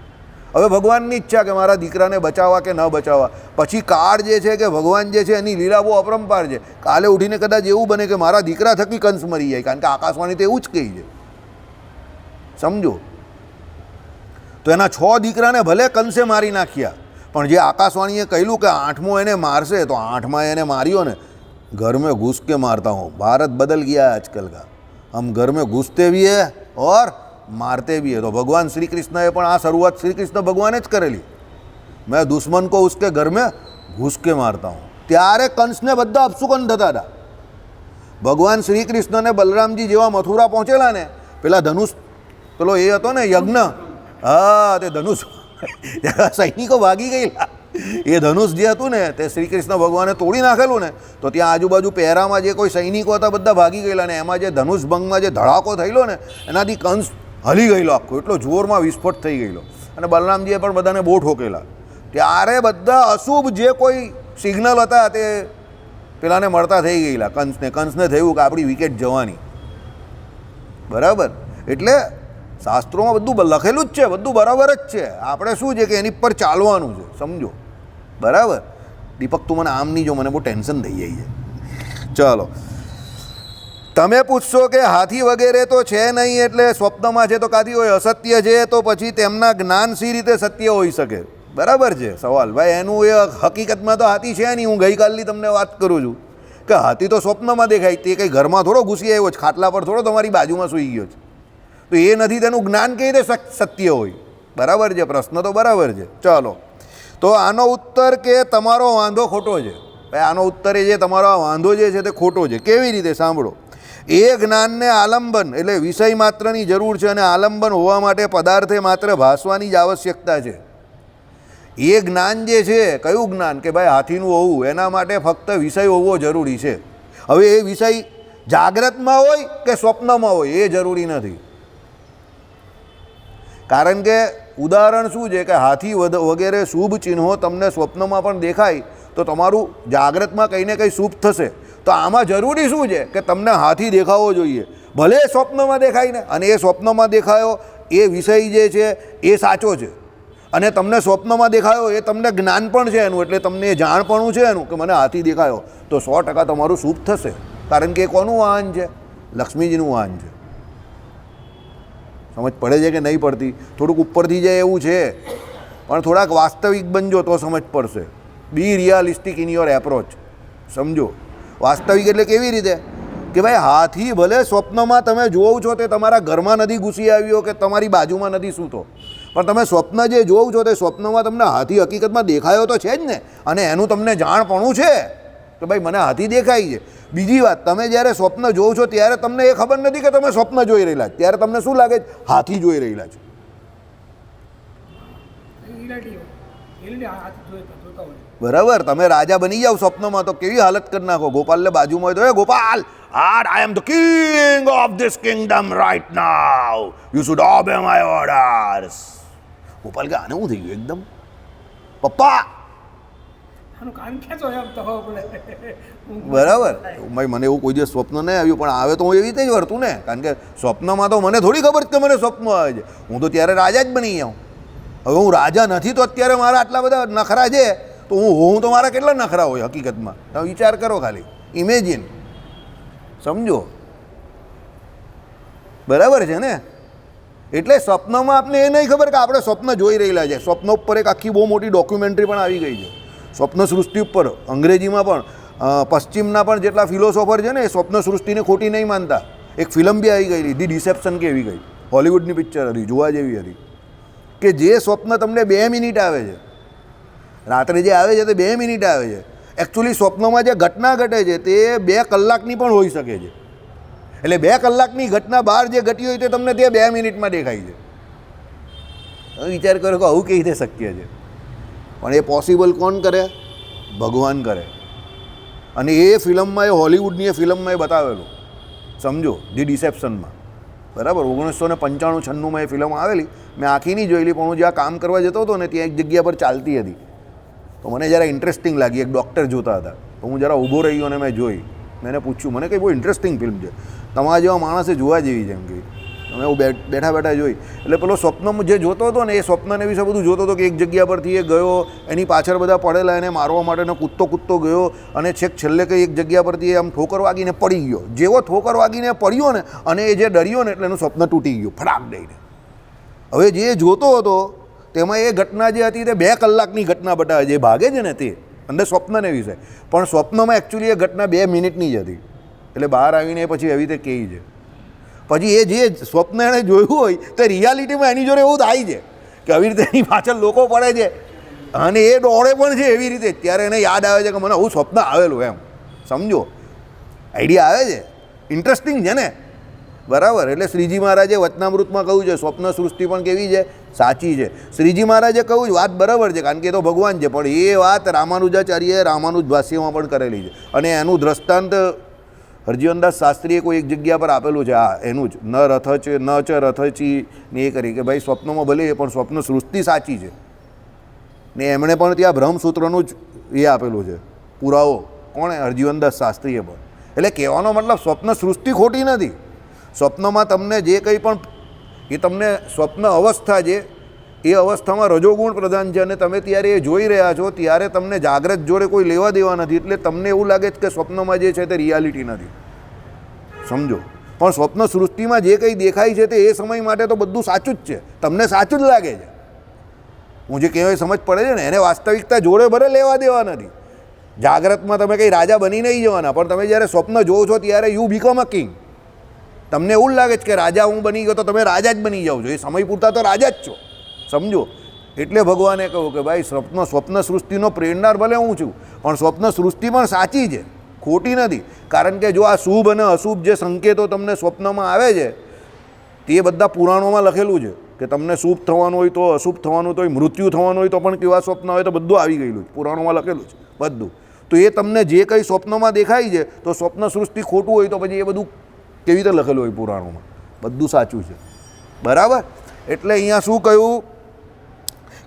હવે ભગવાનની ઈચ્છા કે મારા દીકરાને બચાવવા કે ન બચાવવા. પછી કાળ જે છે કે ભગવાન જે છે એની લીલા બહુ અપરંપાર છે. કાલે ઉઠીને કદાચ એવું બને કે મારા દીકરા થકી કંસ મરી જાય, કારણ કે આકાશવાણી તો એવું જ કહી છે, સમજો. તો એના 6 દીકરાને ભલે કંસે મારી નાખ્યા, પણ જે આકાશવાણીએ કહ્યું કે 8મો એને મારશે, તો 8માં એને માર્યો ને. ઘર में घुस के मारता हूँ. भारत बदल गया है आजकल का. हम घर में घुसते भी है और मारते भी है. तो भगवान श्री कृष्णએ પણ આ શરૂઆત શ્રી કૃષ્ણ ભગવાને જ કરેલી. મેં દુશ્મન को उसके घर में घुस के मारता हूँ. ત્યારે કંસને બધા અપશુકન થતા હતા. ભગવાન શ્રી કૃષ્ણને બલરામજી જેવા મથુરા પહોંચેલા ને, પેલા ધનુષ પેલો એ હતો ને યજ્ઞ, હા, તે ધનુષ સૈનિકો ભાગી ગયેલા. એ ધનુષ જે હતું ને તે શ્રી કૃષ્ણ ભગવાને તોડી નાખેલું ને, તો ત્યાં આજુબાજુ પહેરામાં જે કોઈ સૈનિકો હતા બધા ભાગી ગયેલા. ને એમાં જે ધનુષ ભંગમાં જે ધડાકો થયેલો ને એનાથી કંસ હલી ગયેલો આખો, એટલો જોરમાં વિસ્ફોટ થઈ ગયેલો. અને બલરામજીએ પણ બધાને બહુ ઠોકેલા. ત્યારે બધા અશુભ જે કોઈ સિગ્નલ હતા તે પેલાને મળતા થઈ ગયેલા કંસને થયું કે આપણી વિકેટ જવાની. બરાબર. એટલે શાસ્ત્રોમાં બધું લખેલું જ છે, બધું બરાબર જ છે. આપણે શું છે કે એની પર ચાલવાનું છે, સમજો. બરાબર. દીપક તું મને આમ નહીં જો, મને બહુ ટેન્શન થઈ જાય છે. ચાલો, તમે પૂછશો કે હાથી વગેરે તો છે નહીં એટલે સ્વપ્નમાં છે તો કાથી હોય, અસત્ય છે તો પછી તેમના જ્ઞાન સી રીતે સત્ય હોઈ શકે? બરાબર છે સવાલ ભાઈ. એનું એ હકીકતમાં તો હાથી છે નહીં. હું ગઈકાલની તમને વાત કરું છું કે હાથી તો સ્વપ્નમાં દેખાય, તે કંઈ ઘરમાં થોડો ઘૂસી આવ્યો છે, ખાટલા પર થોડો તમારી બાજુમાં સૂઈ ગયો છે, તો એ નથી. તેનું જ્ઞાન કઈ રીતે સત્ય હોય? બરાબર છે, પ્રશ્ન તો બરાબર છે. ચાલો, તો આનો ઉત્તર કે તમારો વાંધો ખોટો છે. ભાઈ આનો ઉત્તર એ જે તમારો વાંધો જે છે તે ખોટો છે. કેવી રીતે? સાંભળો. એ જ્ઞાનને આલંબન એટલે વિષય માત્રની જરૂર છે, અને આલંબન હોવા માટે પદાર્થે માત્ર ભાસવાની જ આવશ્યકતા છે. એ જ્ઞાન જે છે, કયું જ્ઞાન કે ભાઈ હાથીનું હોવું, એના માટે ફક્ત વિષય હોવો જરૂરી છે. હવે એ વિષય જાગ્રતમાં હોય કે સ્વપ્નમાં હોય એ જરૂરી નથી. કારણ કે ઉદાહરણ શું છે કે હાથી વગેરે શુભ ચિહ્નો તમને સ્વપ્નમાં પણ દેખાય તો તમારું જાગ્રતમાં કંઈ ને કંઈ શુભ થશે. તો આમાં જરૂરી શું છે કે તમને હાથી દેખાવો જોઈએ, ભલે સ્વપ્નમાં દેખાય ને. અને એ સ્વપ્નમાં દેખાયો એ વિષય જે છે એ સાચો છે, અને તમને સ્વપ્નમાં દેખાયો એ તમને જ્ઞાન પણ છે એનું, એટલે તમને એ જાણપણું છે એનું કે મને હાથી દેખાયો, તો 100% તમારું શુભ થશે. કારણ કે એ કોનું વાહન છે? લક્ષ્મીજીનું વાહન છે. સમજ પડે છે કે નહીં પડતી? થોડુંક ઉપરથી જાય એવું છે, પણ થોડાક વાસ્તવિક બનજો તો સમજ પડશે. બી રિયાલિસ્ટિક ઇન યોર એપ્રોચ. સમજો. વાસ્તવિક એટલે કેવી રીતે કે ભાઈ હાથી ભલે સ્વપ્નમાં તમે જોવો છો તે તમારા ઘરમાં નથી ઘૂસી આવ્યો કે તમારી બાજુમાં નથી સૂતો, પણ તમે સ્વપ્ન જે જોવો છો તે સ્વપ્નમાં તમને હાથી હકીકતમાં દેખાયો તો છે જ ને, અને એનું તમને જાણપણું છે કે ભાઈ મને હાથી દેખાય છે. બીજી વાત, તમે જ્યારે સ્વપ્ન જોવો છો ત્યારે તમને એ ખબર નથી કે તમે સ્વપ્ન જોઈ રહેલા છો, ત્યારે તમને શું લાગે છે? હાથી જોઈ રહેલા છે. બરાબર. તમે રાજા બની જાઓ સ્વપ્નમાં તો કેવી હાલત કરી નાખો. ગોપાલને બાજુમાં હોય તો, Gopal, I am the king of this kingdom right now, you should obey my orders. Gopal કે આને શું થઈ ગયું એકદમ? પપ્પા. બરાબર. ભાઈ મને એવું કોઈ દિવસ સ્વપ્ન નહીં આવ્યું, પણ આવે તો હું એવી રીતે જ વર્તું ને, કારણ કે સ્વપ્નમાં તો મને થોડી ખબર કે મને સ્વપ્ન આવે છે. હું તો ત્યારે રાજા જ બની જાઉં. હવે હું રાજા નથી તો અત્યારે મારા આટલા બધા નખરા છે, તો હું તો મારા કેટલા નખરા હોય હકીકતમાં? તમે વિચાર કરો, ખાલી ઇમેજિન. સમજો. બરાબર છે ને? એટલે સ્વપ્નમાં આપને એ નહીં ખબર કે આપણે સ્વપ્ન જોઈ રહેલા છે. સ્વપ્ન ઉપર એક આખી બહુ મોટી ડોક્યુમેન્ટરી પણ આવી ગઈ છે, સ્વપ્ન સૃષ્ટિ ઉપર. અંગ્રેજીમાં પણ પશ્ચિમના પણ જેટલા ફિલોસોફર છે ને એ સ્વપ્ન સૃષ્ટિને ખોટી નહીં માનતા. એક ફિલ્મ બી આવી ગઈ, ધી ડિસેપ્શન કે એવી ગઈ, હોલિવૂડની પિક્ચર હતી, જોવા જેવી હતી, કે જે સ્વપ્ન તમને 2 મિનિટ આવે છે રાત્રે જે આવે છે તે 2 મિનિટ આવે છે. એકચ્યુઅલી સ્વપ્નમાં જે ઘટના ઘટે છે તે 2 કલાકની પણ હોઈ શકે છે. એટલે 2 કલાકની ઘટના બહાર જે ઘટી હોય તે તમને ત્યાં 2 મિનિટમાં દેખાય છે. વિચાર કરો કે આવું કેવી રીતે શક્ય છે? પણ એ પોસિબલ કોણ કરે? ભગવાન કરે. અને એ ફિલ્મમાં, એ હોલિવૂડની એ ફિલ્મમાં એ બતાવેલું, સમજો, ધી ડિસેપ્શનમાં, બરાબર. 1995-96માં એ ફિલ્મ આવેલી. મેં આખી નહીં જોયેલી, પણ હું જ્યાં કામ કરવા જતો હતો ને ત્યાં એક જગ્યા પર ચાલતી હતી, તો મને જરા ઇન્ટરેસ્ટિંગ લાગી. એક ડૉક્ટર જોતા હતા, તો હું જરા ઊભો રહ્યો અને મેં જોઈ. મેં એને પૂછ્યું, મને કંઈ બહુ ઇન્ટરેસ્ટિંગ ફિલ્મ છે, તમારા જેવા માણસે જોવા જેવી છે એમ કહી. અમે હું બેઠા બેઠા જોઈ. એટલે પેલો સ્વપ્ન જે જોતો હતો ને, એ સ્વપ્નને વિશે બધું જોતો હતો કે એક જગ્યા પરથી એ ગયો, એની પાછળ બધા પડેલા, એને મારવા માટેનો કૂદતો ગયો, અને છેક છેલ્લે કંઈ એક જગ્યા પરથી આમ ઠોકર વાગીને પડી ગયો. જેવો ઠોકર વાગીને પડ્યો ને, અને એ જે ડર્યો ને, એટલે એનું સ્વપ્ન તૂટી ગયું ફટાક દઈને. હવે જે જોતો હતો તેમાં એ ઘટના જે હતી તે 2 કલાકની ઘટના બતાવે છે. જે ભાગે છે ને તે અંદર સ્વપ્નને વિશે, પણ સ્વપ્નમાં એકચ્યુઅલી એ ઘટના 2 મિનિટની જ હતી. એટલે બહાર આવીને પછી એવી રીતે કહે છે. પછી એ જે સ્વપ્ન એણે જોયું હોય તો રિયાલિટીમાં એની જોડે એવું થાય છે કે આવી રીતે એની પાછળ લોકો પડે છે અને એ દોડે પણ છે એવી રીતે. ત્યારે એને યાદ આવે છે કે મને આવું સ્વપ્ન આવેલું, એમ સમજો. આઈડિયા આવે છે, ઇન્ટરેસ્ટિંગ છે ને, બરાબર. એટલે શ્રીજી મહારાજે વચનામૃતમાં કહ્યું છે સ્વપ્ન સૃષ્ટિ પણ કેવી છે? સાચી છે. શ્રીજી મહારાજે કહ્યું વાત બરાબર છે, કારણ કે એ તો ભગવાન છે, પણ એ વાત રામાનુજાચાર્યએ રામાનુજ ભાષ્યમાં પણ કરેલી છે. અને એનું દ્રષ્ટાંત હરજીવનદાસ શાસ્ત્રીએ કોઈ એક જગ્યા પર આપેલું છે. આ એનું જ ન ચ રથચી ને એ કરી કે ભાઈ સ્વપ્નમાં ભલે, પણ સ્વપ્ન સૃષ્ટિ સાચી છે. ને એમણે પણ ત્યાં બ્રહ્મસૂત્રનું જ એ આપેલું છે પુરાવો. કોણે? હરજીવનદાસ શાસ્ત્રીએ પણ. એટલે કહેવાનો મતલબ સ્વપ્ન સૃષ્ટિ ખોટી નથી. સ્વપ્નમાં તમને જે કંઈ પણ એ તમને સ્વપ્ન અવસ્થા છે, એ અવસ્થામાં રજોગુણ પ્રધાન છે, અને તમે ત્યારે એ જોઈ રહ્યા છો ત્યારે તમને જાગ્રત જોડે કોઈ લેવા દેવા નથી. એટલે તમને એવું લાગે છે કે સ્વપ્નમાં જે છે તે રિયાલિટી નથી, સમજો. પણ સ્વપ્ન સૃષ્ટિમાં જે કંઈ દેખાય છે તે એ સમય માટે તો બધું સાચું જ છે. તમને સાચું જ લાગે છે. હું જે કહેવાય સમજ પડે છે ને, એને વાસ્તવિકતા જોડે ભલે લેવા દેવા નથી. જાગ્રતમાં તમે કંઈ રાજા બની નહીં જવાના, પણ તમે જ્યારે સ્વપ્ન જોવો છો ત્યારે યુ બીકમ અ કિંગ. તમને એવું લાગે છે કે રાજા હું બની ગયો, તો તમે રાજા જ બની જાઓ છો. એ સમય પૂરતા તો રાજા જ છો, સમજો. એટલે ભગવાને કહ્યું કે ભાઈ સ્વપ્ન સૃષ્ટિનો પ્રેરણાર ભલે હું છું, પણ સ્વપ્ન સૃષ્ટિ પણ સાચી છે, ખોટી નથી. કારણ કે જો આ શુભ અને અશુભ જે સંકેતો તમને સ્વપ્નમાં આવે છે તે બધા પુરાણોમાં લખેલું છે કે તમને શુભ થવાનું હોય તો, અશુભ થવાનું હોય, મૃત્યુ થવાનું હોય તો પણ કેવા સ્વપ્ન હોય, તો બધું આવી ગયેલું છે, પુરાણોમાં લખેલું છે બધું. તો એ તમને જે કંઈ સ્વપ્નમાં દેખાય છે, તો સ્વપ્ન સૃષ્ટિ ખોટું હોય તો પછી એ બધું કેવી રીતે લખેલું હોય પુરાણોમાં? બધું સાચું છે, બરાબર. એટલે અહીંયા શું કહ્યું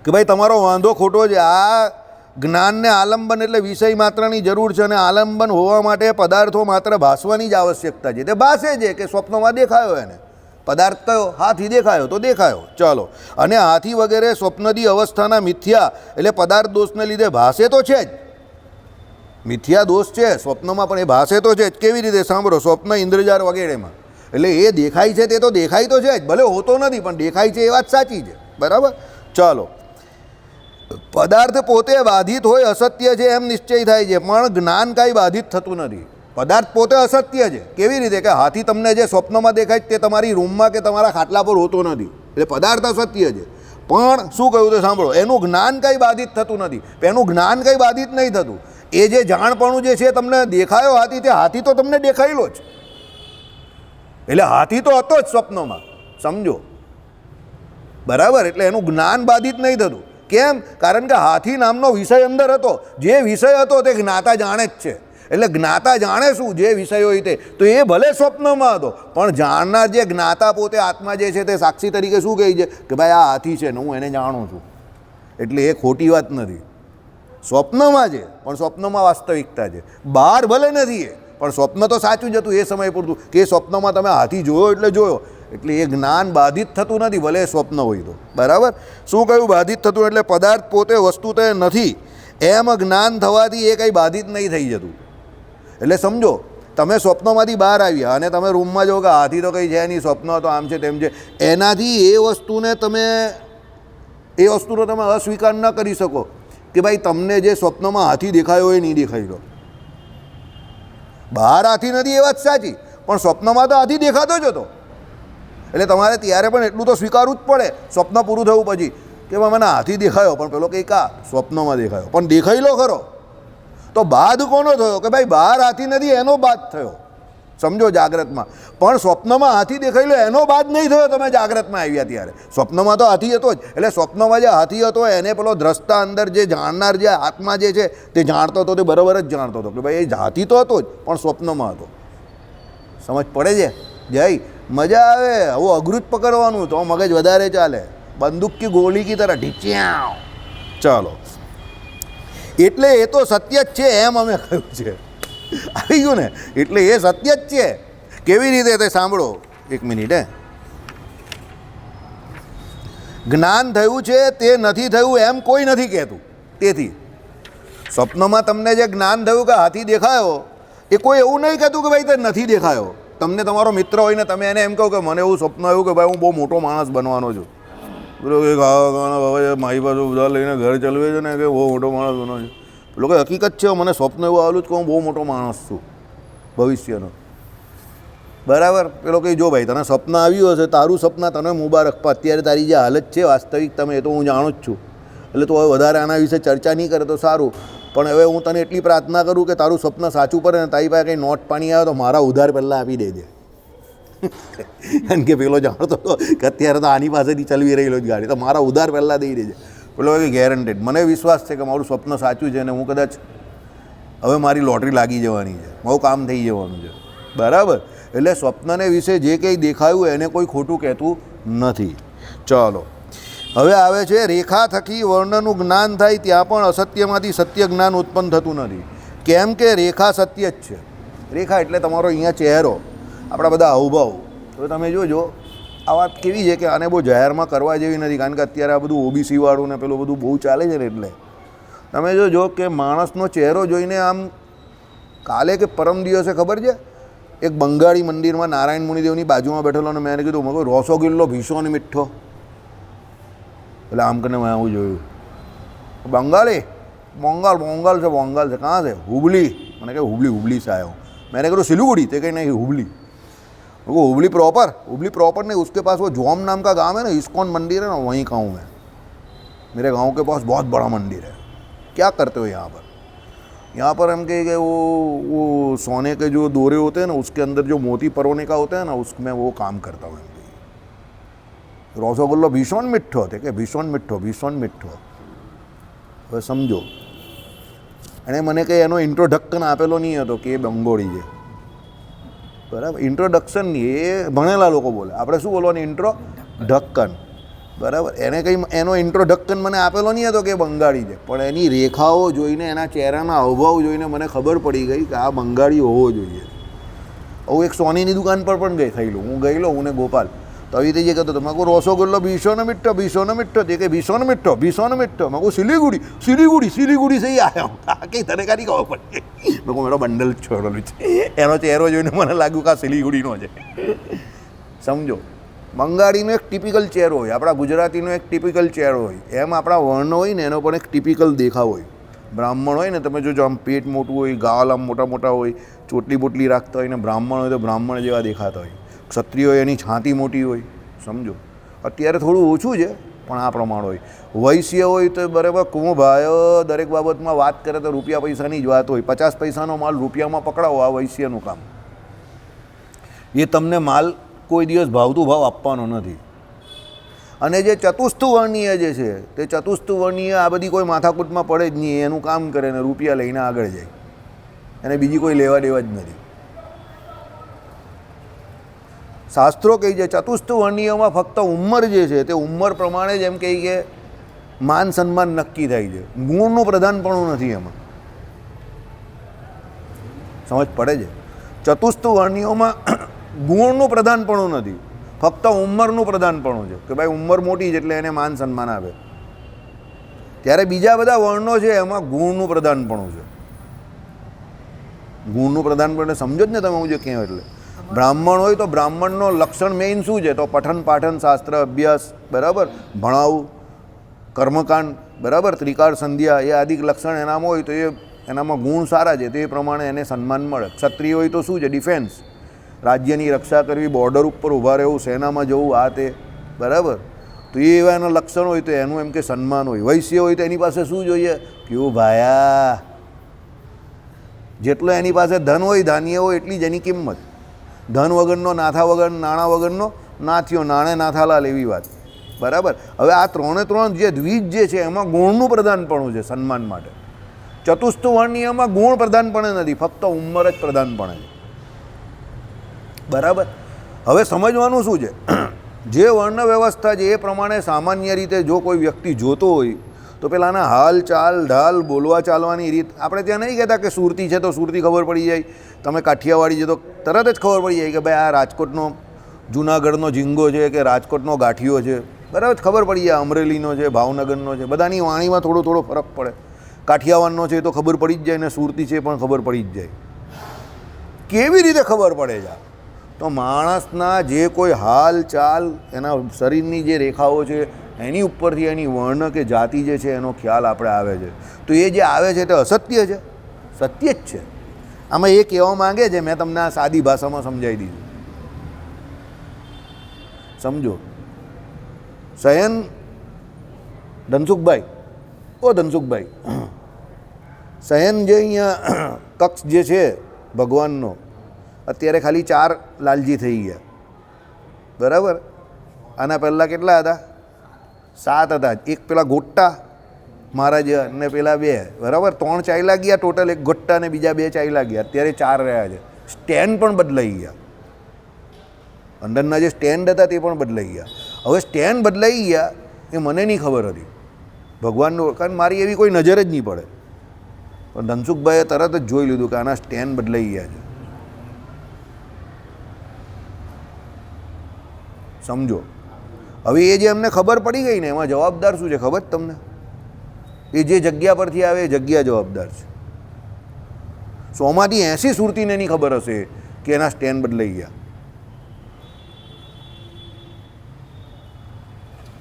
કે ભાઈ તમારો વાંધો ખોટો છે. આ જ્ઞાનને આલંબન એટલે વિષય માત્રની જરૂર છે, અને આલંબન હોવા માટે પદાર્થો માત્ર ભાસવાની જ આવશ્યકતા છે. તે ભાસે છે કે સ્વપ્નમાં દેખાયો એને પદાર્થ, કયો? હાથી દેખાયો તો દેખાયો, ચાલો. અને હાથી વગેરે સ્વપ્નદી અવસ્થાના મિથ્યા એટલે પદાર્થ દોષને લીધે ભાસે તો છે જ, મિથ્યા દોષ છે સ્વપ્નમાં, પણ એ ભાસે તો છે જ. કેવી રીતે? સાંભળો. સ્વપ્ન ઇન્દ્રજાર વગેરેમાં, એટલે એ દેખાય છે તે તો દેખાય તો છે જ, ભલે હોતો નથી પણ દેખાય છે, એ વાત સાચી છે, બરાબર. ચાલો. પદાર્થ પોતે બાધિત હોય અસત્ય છે એમ નિશ્ચય થાય છે, પણ જ્ઞાન કાંઈ બાધિત થતું નથી. પદાર્થ પોતે અસત્ય છે. કેવી રીતે? કે હાથી તમને જે સ્વપ્નમાં દેખાય તે તમારી રૂમમાં કે તમારા ખાટલા પર હોતો નથી, એટલે પદાર્થ અસત્ય છે. પણ શું કહ્યું તો સાંભળો, એનું જ્ઞાન કંઈ બાધિત થતું નથી. એનું જ્ઞાન કંઈ બાધિત નહીં થતું. એ જે જાણપણું જે છે તમને દેખાયો હાથી, તે હાથી તો તમને દેખાયેલો જ, એટલે હાથી તો હતો જ સ્વપ્નમાં, સમજો, બરાબર. એટલે એનું જ્ઞાન બાધિત નહીં થતું. કેમ? કારણ કે હાથી નામનો વિષય અંદર હતો. જે વિષય હતો તે જ્ઞાતા જાણે જ છે. એટલે જ્ઞાતા જાણે શું? જે વિષય હોય તે. તો એ ભલે સ્વપ્નમાં હતો, પણ જાણનાર જે જ્ઞાતા પોતે આત્મા જે છે તે સાક્ષી તરીકે શું કહે છે કે ભાઈ આ હાથી છે ને હું એને જાણું છું. એટલે એ ખોટી વાત નથી. સ્વપ્નમાં છે, પણ સ્વપ્નમાં વાસ્તવિકતા છે. બહાર ભલે નથી એ, પણ સ્વપ્ન તો સાચું જ હતું એ સમય પૂરતું, કે એ સ્વપ્નમાં તમે હાથી જોયો એટલે જોયો. એટલે એ જ્ઞાન બાધિત થતું નથી, ભલે સ્વપ્ન હોય તો, બરાબર. શું કહ્યું? બાધિત થતું એટલે પદાર્થ પોતે વસ્તુ તે નથી એમ જ્ઞાન થવાથી એ કંઈ બાધિત નહીં થઈ જતું. એટલે સમજો, તમે સ્વપ્નમાંથી બહાર આવ્યા અને તમે રૂમમાં જો કે હાથી તો કંઈ છે નહીં, સ્વપ્ન તો આમ છે તેમ છે, એનાથી એ વસ્તુને તમે અસ્વીકાર ન કરી શકો કે ભાઈ તમને જે સ્વપ્નમાં હાથી દેખાયો એ નહીં દેખાયેલો. બહાર હાથી નથી એ વાત સાચી, પણ સ્વપ્નમાં તો હાથી દેખાતો જ હતો. એટલે તમારે ત્યારે પણ એટલું તો સ્વીકારવું જ પડે સ્વપ્ન પૂરું થયું પછી કે મને હાથી દેખાયો, પણ પેલો કંઈક આ સ્વપ્નમાં દેખાયો, પણ દેખાયેલો ખરો. તો બાદ કોનો થયો કે ભાઈ બહાર હાથી નથી એનો બાદ થયો, સમજો જાગ્રતમાં. પણ સ્વપ્નમાં હાથી દેખાયેલો એનો બાદ નહીં થયો તમે જાગ્રતમાં આવ્યા ત્યારે. સ્વપ્નમાં તો હાથી હતો જ, એટલે સ્વપ્નમાં જે હાથી હતો એને પેલો દ્રષ્ટા અંદર જે જાણનાર જે આત્મા જે છે તે જાણતો હતો, તે બરાબર જ જાણતો હતો કે ભાઈ એ હાથી તો હતો જ પણ સ્વપ્નમાં હતો. સમજ પડે છે? જય મજા આવે. આવું અઘરું જ પકડવાનું તો મગજ વધારે ચાલે. બંદૂક કી ગોળી કી તરહ ઢીચ્યા. ચાલો, એટલે એ તો સત્ય જ છે એમ અમે કહ્યું છે. આવી ગયું ને? એટલે એ સત્ય જ છે. કેવી રીતે તે સાંભળો એક મિનિટ. જ્ઞાન થયું છે તે નથી થયું એમ કોઈ નથી કહેતું. તેથી સ્વપ્નમાં તમને જે જ્ઞાન થયું કે હાથી દેખાયો, એ કોઈ એવું નહીં કહેતું કે ભાઈ તે નથી દેખાયો. તમને તમારો મિત્ર હોય ને તમે એને એમ કહો કે મને એવું સ્વપ્ન આવ્યું કે ભાઈ હું બહુ મોટો માણસ બનવાનો છું, મારી પાસે બધા લઈને ઘર ચલાવે છે ને કે બહુ મોટો માણસ બનવાનો છું. પેલો કે હકીકત છે મને સ્વપ્ન એવું આવેલું જ કે હું બહુ મોટો માણસ છું ભવિષ્યનો. બરાબર? પેલો કહી જો ભાઈ તને સ્વપ્ન આવ્યું હશે, તારું સપના તને મુબારક, પણ અત્યારે તારી જે હાલત છે વાસ્તવિક તમે એ તો હું જાણું જ છું, એટલે તું હવે વધારે આના વિશે ચર્ચા નહીં કરે તો સારું. પણ હવે હું તને એટલી પ્રાર્થના કરું કે તારું સ્વપ્ન સાચું પડે ને તારી પાસે કંઈ નોટ પાણી આવે તો મારા ઉધાર પહેલાં આપી દેજે. કારણ કે પેલો જાણતો હતો કે અત્યારે તો આની પાસેથી ચલવી રહેલો જ ગાડી, તો મારા ઉધાર પહેલાં દઈ દેજે. પેલો કે ગેરંટેડ, મને વિશ્વાસ છે કે મારું સ્વપ્ન સાચું છે અને હું કદાચ હવે મારી લોટરી લાગી જવાની છે, મારું કામ થઈ જવાનું છે. બરાબર? એટલે સ્વપ્નને વિશે જે કંઈ દેખાયું એને કોઈ ખોટું કહેતું નથી. ચાલો, હવે આવે છે રેખા થકી વર્ણનું જ્ઞાન થાય ત્યાં પણ અસત્યમાંથી સત્ય જ્ઞાન ઉત્પન્ન થતું નથી. કેમ કે રેખા સત્ય જ છે. રેખા એટલે તમારો અહીંયા ચહેરો, આપણા બધા હાવભાવ. તો તમે જોજો આ વાત કેવી છે કે આને બહુ જાહેરમાં કરવા જેવી નથી, કારણ કે અત્યારે આ બધું ઓબીસી વાળું ને પેલું બધું બહુ ચાલે છે ને, એટલે તમે જોજો કે માણસનો ચહેરો જોઈને આમ કાલે કે પરમ દિવસે ખબર છે એક બંગાળી મંદિરમાં નારાયણ મુનિદેવની બાજુમાં બેઠેલો અને મેં કીધું મેં રોસોગિલ્લો ભીસો ને મીઠો, એટલે આમ કરીને મેં આવું જોયું. બંગાળી બંગાળ બંગાળ છે, બંગાળ છે, કहाँ છે? હુબલી. મને કહે હુબલી से आया हूँ. मैंने कहा सिलीगुड़ी, ते कहीं नहीं हुबली. वो हुबली प्रॉपर नहीं, उसके पास वो जोम नाम का गांव है ना, इस्कॉन मंदिर है ना, वहीं का हूँ मैं. मेरे गांव के पास बहुत बड़ा मंदिर है. क्या करते हो यहाँ पर? यहाँ पर हम कहे कि वो सोने के जो दोरे होते हैं ना, उसके अंदर जो मोती परोने का होता है ना, उसमें वो काम करता हूँ. रसगुल्लो भीषण मीठो थे कि भीषण मीठो. હવે સમજો. અને મને કંઈ એનો ઇન્ટ્રોડક્શન આપેલો નહીં હતો કે એ બંગોળી છે. બરાબર? ઇન્ટ્રોડક્શન નહીં, એ ભણેલા લોકો બોલે. આપણે શું બોલવાનું? ઇન્ટ્રોડક્શન. બરાબર? એને કંઈ એનો ઇન્ટ્રોડક્શન મને આપેલો નહીં હતો કે એ બંગાળી છે, પણ એની રેખાઓ જોઈને એના ચહેરાના હાવભાવ જોઈને મને ખબર પડી ગઈ કે આ બંગાળી હોવો જોઈએ. હું એક સોનીની દુકાન પર પણ હું ગયેલો હું ને ગોપાલ, તો આવી રીતે કહેતો હતો મેં કહું રસોગુલ્લો ભીસો ને મીઠો તે કે ભીસો ને મીઠો. મેં કહું સિલીગુડી સહી આવ્યા કંઈ તને કાઢી ખબર પડે. મેં કહું મેરો બંડલ છોડેલું છે, એનો ચહેરો જોઈને મને લાગ્યું કે આ સિલીગુડીનો છે. સમજો, બંગાળીનો એક ટિપિકલ ચહેરો હોય, આપણા ગુજરાતીનો એક ટિપિકલ ચહેરો હોય, એમ આપણા વર્ણ હોય ને એનો પણ એક ટિપિકલ દેખાવ હોય. બ્રાહ્મણ હોય ને તમે જોજો આમ પેટ મોટું હોય, ગાલ આમ મોટા હોય, ચોટલી બોટલી રાખતા હોય, ને બ્રાહ્મણ હોય તો બ્રાહ્મણ જેવા દેખાતા હોય. ક્ષત્રિય હોય એની છાતી મોટી હોય. સમજો, અત્યારે થોડું ઓછું છે પણ આ પ્રમાણ હોય. વૈશ્ય હોય તો બરાબર કુંભાઈ દરેક બાબતમાં વાત કરે તો રૂપિયા પૈસાની જ વાત હોય. 50 પૈસાનો માલ રૂપિયામાં પકડાવો, આ વૈશ્યનું કામ. એ તમને માલ કોઈ દિવસ ભાવતું ભાવ આપવાનો નથી. અને જે ચતુસ્તુ વર્ણીય જે છે તે ચતુસ્તુ વર્ણીય આ બધી કોઈ માથાકૂટમાં પડે જ નહીં, એનું કામ કરે ને રૂપિયા લઈને આગળ જાય, એને બીજી કોઈ લેવા દેવા જ નથી. શાસ્ત્રો કહે છે ચતુસ્તુ વર્ણીયમાં ફક્ત ઉંમર જે છે તે ઉંમર પ્રમાણે જ એમ કહે કે માન સન્માન નક્કી થાય છે, ગુણનું પ્રધાનપણું નથી એમાં. સમજ પડે છે? ચતુસ્તુ વર્ણીયોમાં ગુણનું પ્રધાનપણું નથી, ફક્ત ઉંમરનું પ્રધાનપણું છે કે ભાઈ ઉંમર મોટી છે એટલે એને માન સન્માન આપે. ત્યારે બીજા બધા વર્ણો છે એમાં ગુણનું પ્રધાનપણું છે. ગુણનું પ્રધાનપણ સમજો જ ને તમે હું જે કહ્યું. એટલે બ્રાહ્મણ હોય તો બ્રાહ્મણનો લક્ષણ મેઇન શું છે? તો પઠન પાઠન શાસ્ત્ર અભ્યાસ, બરાબર, ભણાવું, કર્મકાંડ, બરાબર, ત્રિકાળ સંધ્યા, એ આદિક લક્ષણ એનામાં હોય તો એ એનામાં ગુણ સારા છે, તે પ્રમાણે એને સન્માન મળે. ક્ષત્રિય હોય તો શું છે? ડિફેન્સ, રાજ્યની રક્ષા કરવી, બોર્ડર ઉપર ઊભા રહેવું, સેનામાં જવું, આ તે, બરાબર. તો એ એવા એના લક્ષણ હોય તો એનું એમ કે સન્માન હોય. વૈશ્ય હોય તો એની પાસે શું જોઈએ? કેવું ભાયા. જેટલો એની પાસે ધન હોય, ધાન્ય હોય, એટલી જ એની કિંમત. ધન વગરનો નાથા વગર, નાણાં વગરનો નાથ્યો, નાણે નાથાલાલ, એવી વાત. બરાબર. હવે આ ત્રણ જે દ્વિજ જે છે એમાં ગુણનું પ્રધાનપણું છે સન્માન માટે. ચતુસ્થ વર્ણિયમાં ગુણ પ્રધાનપણે નથી, ફક્ત ઉંમર જ પ્રધાનપણે છે. બરાબર. હવે સમજવાનું શું છે, જે વર્ણ વ્યવસ્થા છે એ પ્રમાણે સામાન્ય રીતે જો કોઈ વ્યક્તિ જોતો હોય તો પેલાના હાલ ચાલ ઢાલ, બોલવા ચાલવાની રીત, આપણે ત્યાં નહીં કહેતા કે સુરતી છે તો સુરતી ખબર પડી જાય, તમે કાઠિયાવાડી છે તો તરત જ ખબર પડી જાય કે ભાઈ આ રાજકોટનો જૂનાગઢનો ઝીંગો છે કે રાજકોટનો ગાંઠિયો છે. બરાબર, ખબર પડી જાય. અમરેલીનો છે, ભાવનગરનો છે, બધાની વાણીમાં થોડો ફરક પડે. કાઠિયાવાડનો છે તો ખબર પડી જ જાય, ને સુરતી છે પણ ખબર પડી જ જાય. કેવી રીતે ખબર પડે છે? તો માણસના જે કોઈ હાલ ચાલ, એના શરીરની જે રેખાઓ છે એની ઉપરથી એની વર્ણ કે જાતિ જે છે એનો ખ્યાલ આપણે આવે છે. તો એ જે આવે છે તે અસત્ય છે? સત્ય જ છે. આમાં એ કહેવા માંગે છે, મેં તમને આ સાદી ભાષામાં સમજાવી દીધું. સમજો. શયન ધનસુખભાઈ, ઓ ધનસુખભાઈ, શયન જે અહીંયા કક્ષ જે છે ભગવાનનો, અત્યારે ખાલી 4 લાલજી થઈ ગયા. બરાબર. આના પહેલાં કેટલા હતા? 7 હતા. એક પેલા ગોટ્ટા મહારાજ અને પેલા 2. બરાબર. 3 ચાલ્યા ગયા ટોટલ, એક ગોટ્ટા ને બીજા 2 ચાલ્યા ગયા. અત્યારે 4 રહ્યા છે. સ્ટેન્ડ પણ બદલાઈ ગયા. અંદરના જે સ્ટેન્ડ હતા તે પણ બદલાઈ ગયા. હવે સ્ટેન્ડ બદલાઈ ગયા એ મને નહીં ખબર હતી. ભગવાનનું, કારણ મારી એવી કોઈ નજર જ નહીં પડે. પણ ધનસુખભાઈએ તરત જ જોઈ લીધું કે આના સ્ટેન્ડ બદલાઈ ગયા છે. સમજો. હવે એ જે અમને ખબર પડી ગઈ ને એમાં જવાબદાર શું છે ખબર તમને? એ જે જગ્યા પરથી આવે એ જગ્યા જવાબદાર છે. 100માંથી 80 સુરતીને એની ખબર હશે કે એના સ્ટેન્ડ બદલાઈ ગયા.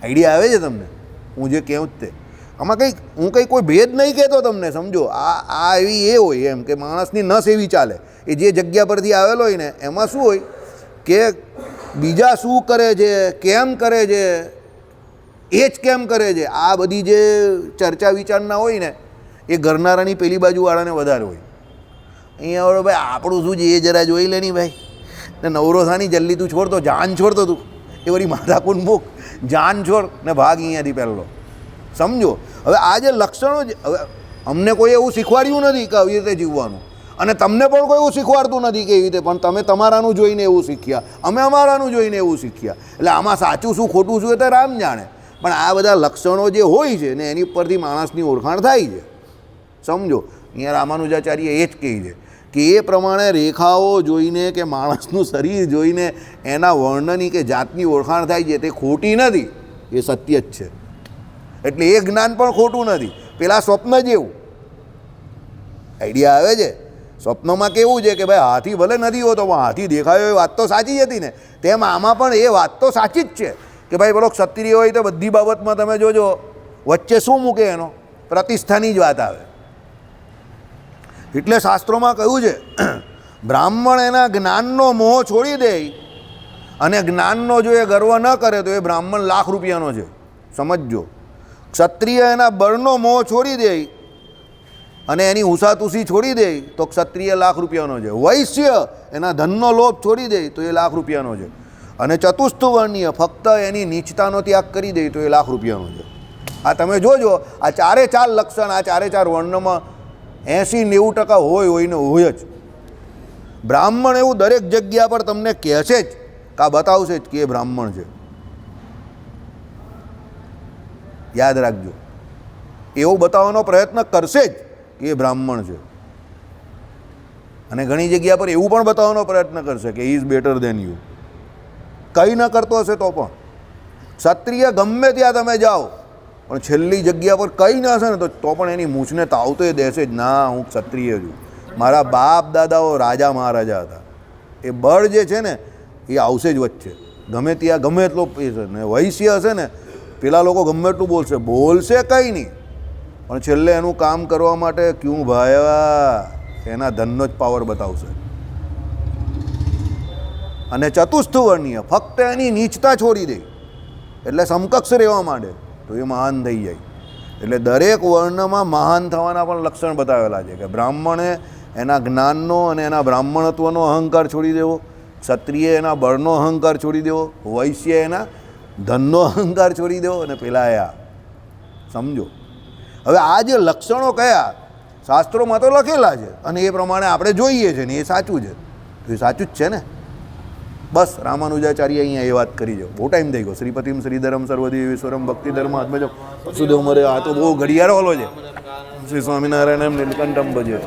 આઈડિયા આવે છે તમને હું જે કહું જ તે? આમાં કંઈક હું કોઈ ભેદ નહીં કહેતો તમને. સમજો. આ એવી એ હોય એમ કે માણસની નસ એવી ચાલે. એ જે જગ્યા પરથી આવેલો હોય ને એમાં શું હોય કે બીજા શું કરે છે, કેમ કરે છે, એ જ કેમ કરે છે, આ બધી જે ચર્ચા વિચારના હોય ને એ ઘરનારાની પેલી બાજુવાળાને વધારે હોય. અહીંયા વાળો ભાઈ આપણું શું છે એ જરા જોઈ લે નહીં ભાઈ, ને નવરો થાની જલ્દી તું છોડતો, જાન છોડતો તું, એ વળી માથાકૂટ મૂક, જાન છોડ ને ભાગ અહીંયાથી પહેલો. સમજો. હવે આ જે લક્ષણો, હવે અમને કોઈ એવું શીખવાડ્યું નથી કે આવી રીતે જીવવાનું, અને તમને પણ કોઈ એવું શીખવાડતું નથી કે એવી રીતે, પણ તમે તમારાનું જોઈને એવું શીખ્યા, અમે અમારાનું જોઈને એવું શીખ્યા. એટલે આમાં સાચું શું ખોટું શું એ તો રામ જાણે. પણ આ બધા લક્ષણો જે હોય છે ને એની ઉપરથી માણસની ઓળખાણ થાય છે. સમજો. અહીંયા રામાનુજાચાર્ય એ જ કહે છે કે એ પ્રમાણે રેખાઓ જોઈને કે માણસનું શરીર જોઈને એના વર્ણની કે જાતની ઓળખાણ થાય છે તે ખોટી નથી, એ સત્ય જ છે. એટલે એ જ્ઞાન પણ ખોટું નથી. પેલા સ્વપ્ન જેવું આઈડિયા આવે છે. સ્વપ્નમાં કેવું છે કે ભાઈ હાથી ભલે નથી હોતો પણ હાથી દેખાયો એ વાત તો સાચી જ હતી ને, તેમ આમાં પણ એ વાત તો સાચી જ છે કે ભાઈ પેલો ક્ષત્રિય હોય તો બધી બાબતમાં તમે જોજો વચ્ચે શું મૂકે એનો પ્રતિષ્ઠાની જ વાત આવે. એટલે શાસ્ત્રોમાં કહ્યું છે બ્રાહ્મણ એના જ્ઞાનનો મોહ છોડી દે અને જ્ઞાનનો જો એ ગર્વ ન કરે તો એ બ્રાહ્મણ લાખ રૂપિયાનો છે. સમજજો. ક્ષત્રિય એના બળનો મોહ છોડી દે અને એની હુસાતુસી છોડી દે તો ક્ષત્રિય લાખ રૂપિયાનો છે. વૈશ્ય એના ધનનો લોભ છોડી દે તો એ લાખ રૂપિયાનો છે. અને ચતુસ્થ વર્ણીય ફક્ત એની નીચતાનો ત્યાગ કરી દે તો એ લાખ રૂપિયાનો છે. આ તમે જોજો, આ 4 લક્ષણ આ 4 વર્ણમાં 80-90% હોય ને હોય જ. બ્રાહ્મણ એવું દરેક જગ્યા પર તમને કહેશે જ કે આ બતાવશે જ કે એ બ્રાહ્મણ છે. યાદ રાખજો. એવું બતાવવાનો પ્રયત્ન કરશે જ કે એ બ્રાહ્મણ છે. અને ઘણી જગ્યા પર એવું પણ બતાવવાનો પ્રયત્ન કરશે કે he is better than you. કંઈ ન કરતો હશે તો પણ. ક્ષત્રિય ગમે ત્યાં તમે જાઓ પણ છેલ્લી જગ્યા પર કંઈ ન હશે ને તો પણ એની મૂછને તાવ તો એ દેશે જ, ના હું ક્ષત્રિય છું, મારા બાપ દાદાઓ રાજા મહારાજા હતા. એ બળ જે છે ને એ આવશે જ વચ્ચે, ગમે ત્યાં ગમે એટલો ને વૈશ્ય હશે ને પેલા લોકો ગમે એટલું બોલશે કંઈ નહીં, પણ છેલ્લે એનું કામ કરવા માટે ક્યું ભાયા એના ધનનો જ પાવર બતાવશે. અને ચતુસ્થ વર્ણીય ફક્ત એની નીચતા છોડી દે એટલે સમકક્ષ રહેવા માંડે તો એ મહાન થઈ જાય. એટલે દરેક વર્ણમાં મહાન થવાના પણ લક્ષણ બતાવેલા છે કે બ્રાહ્મણે એના જ્ઞાનનો અને એના બ્રાહ્મણત્વનો અહંકાર છોડી દેવો, ક્ષત્રિય એના બળનો અહંકાર છોડી દેવો, વૈશ્ય એના ધનનો અહંકાર છોડી દેવો, અને પેલા આ સમજો. હવે આ જે લક્ષણો કયા શાસ્ત્રોમાં તો લખેલા છે અને એ પ્રમાણે આપણે જોઈએ છીએ ને એ સાચું છે, તો એ સાચું જ છે ને. બસ રામાનુજાચાર્ય અહીંયા એ વાત કરી છે. બહુ ટાઈમ થઈ ગયો. શ્રીપતિમ શ્રીધરમ સર્વદેવેશ્વરમ ભક્તિ ધર્મ આત્મજો સુદેવ મરે. આ તો બહુ ઘડિયાળો વાળો છે. શ્રી સ્વામિનારાયણ નીલકંઠમ ભજે.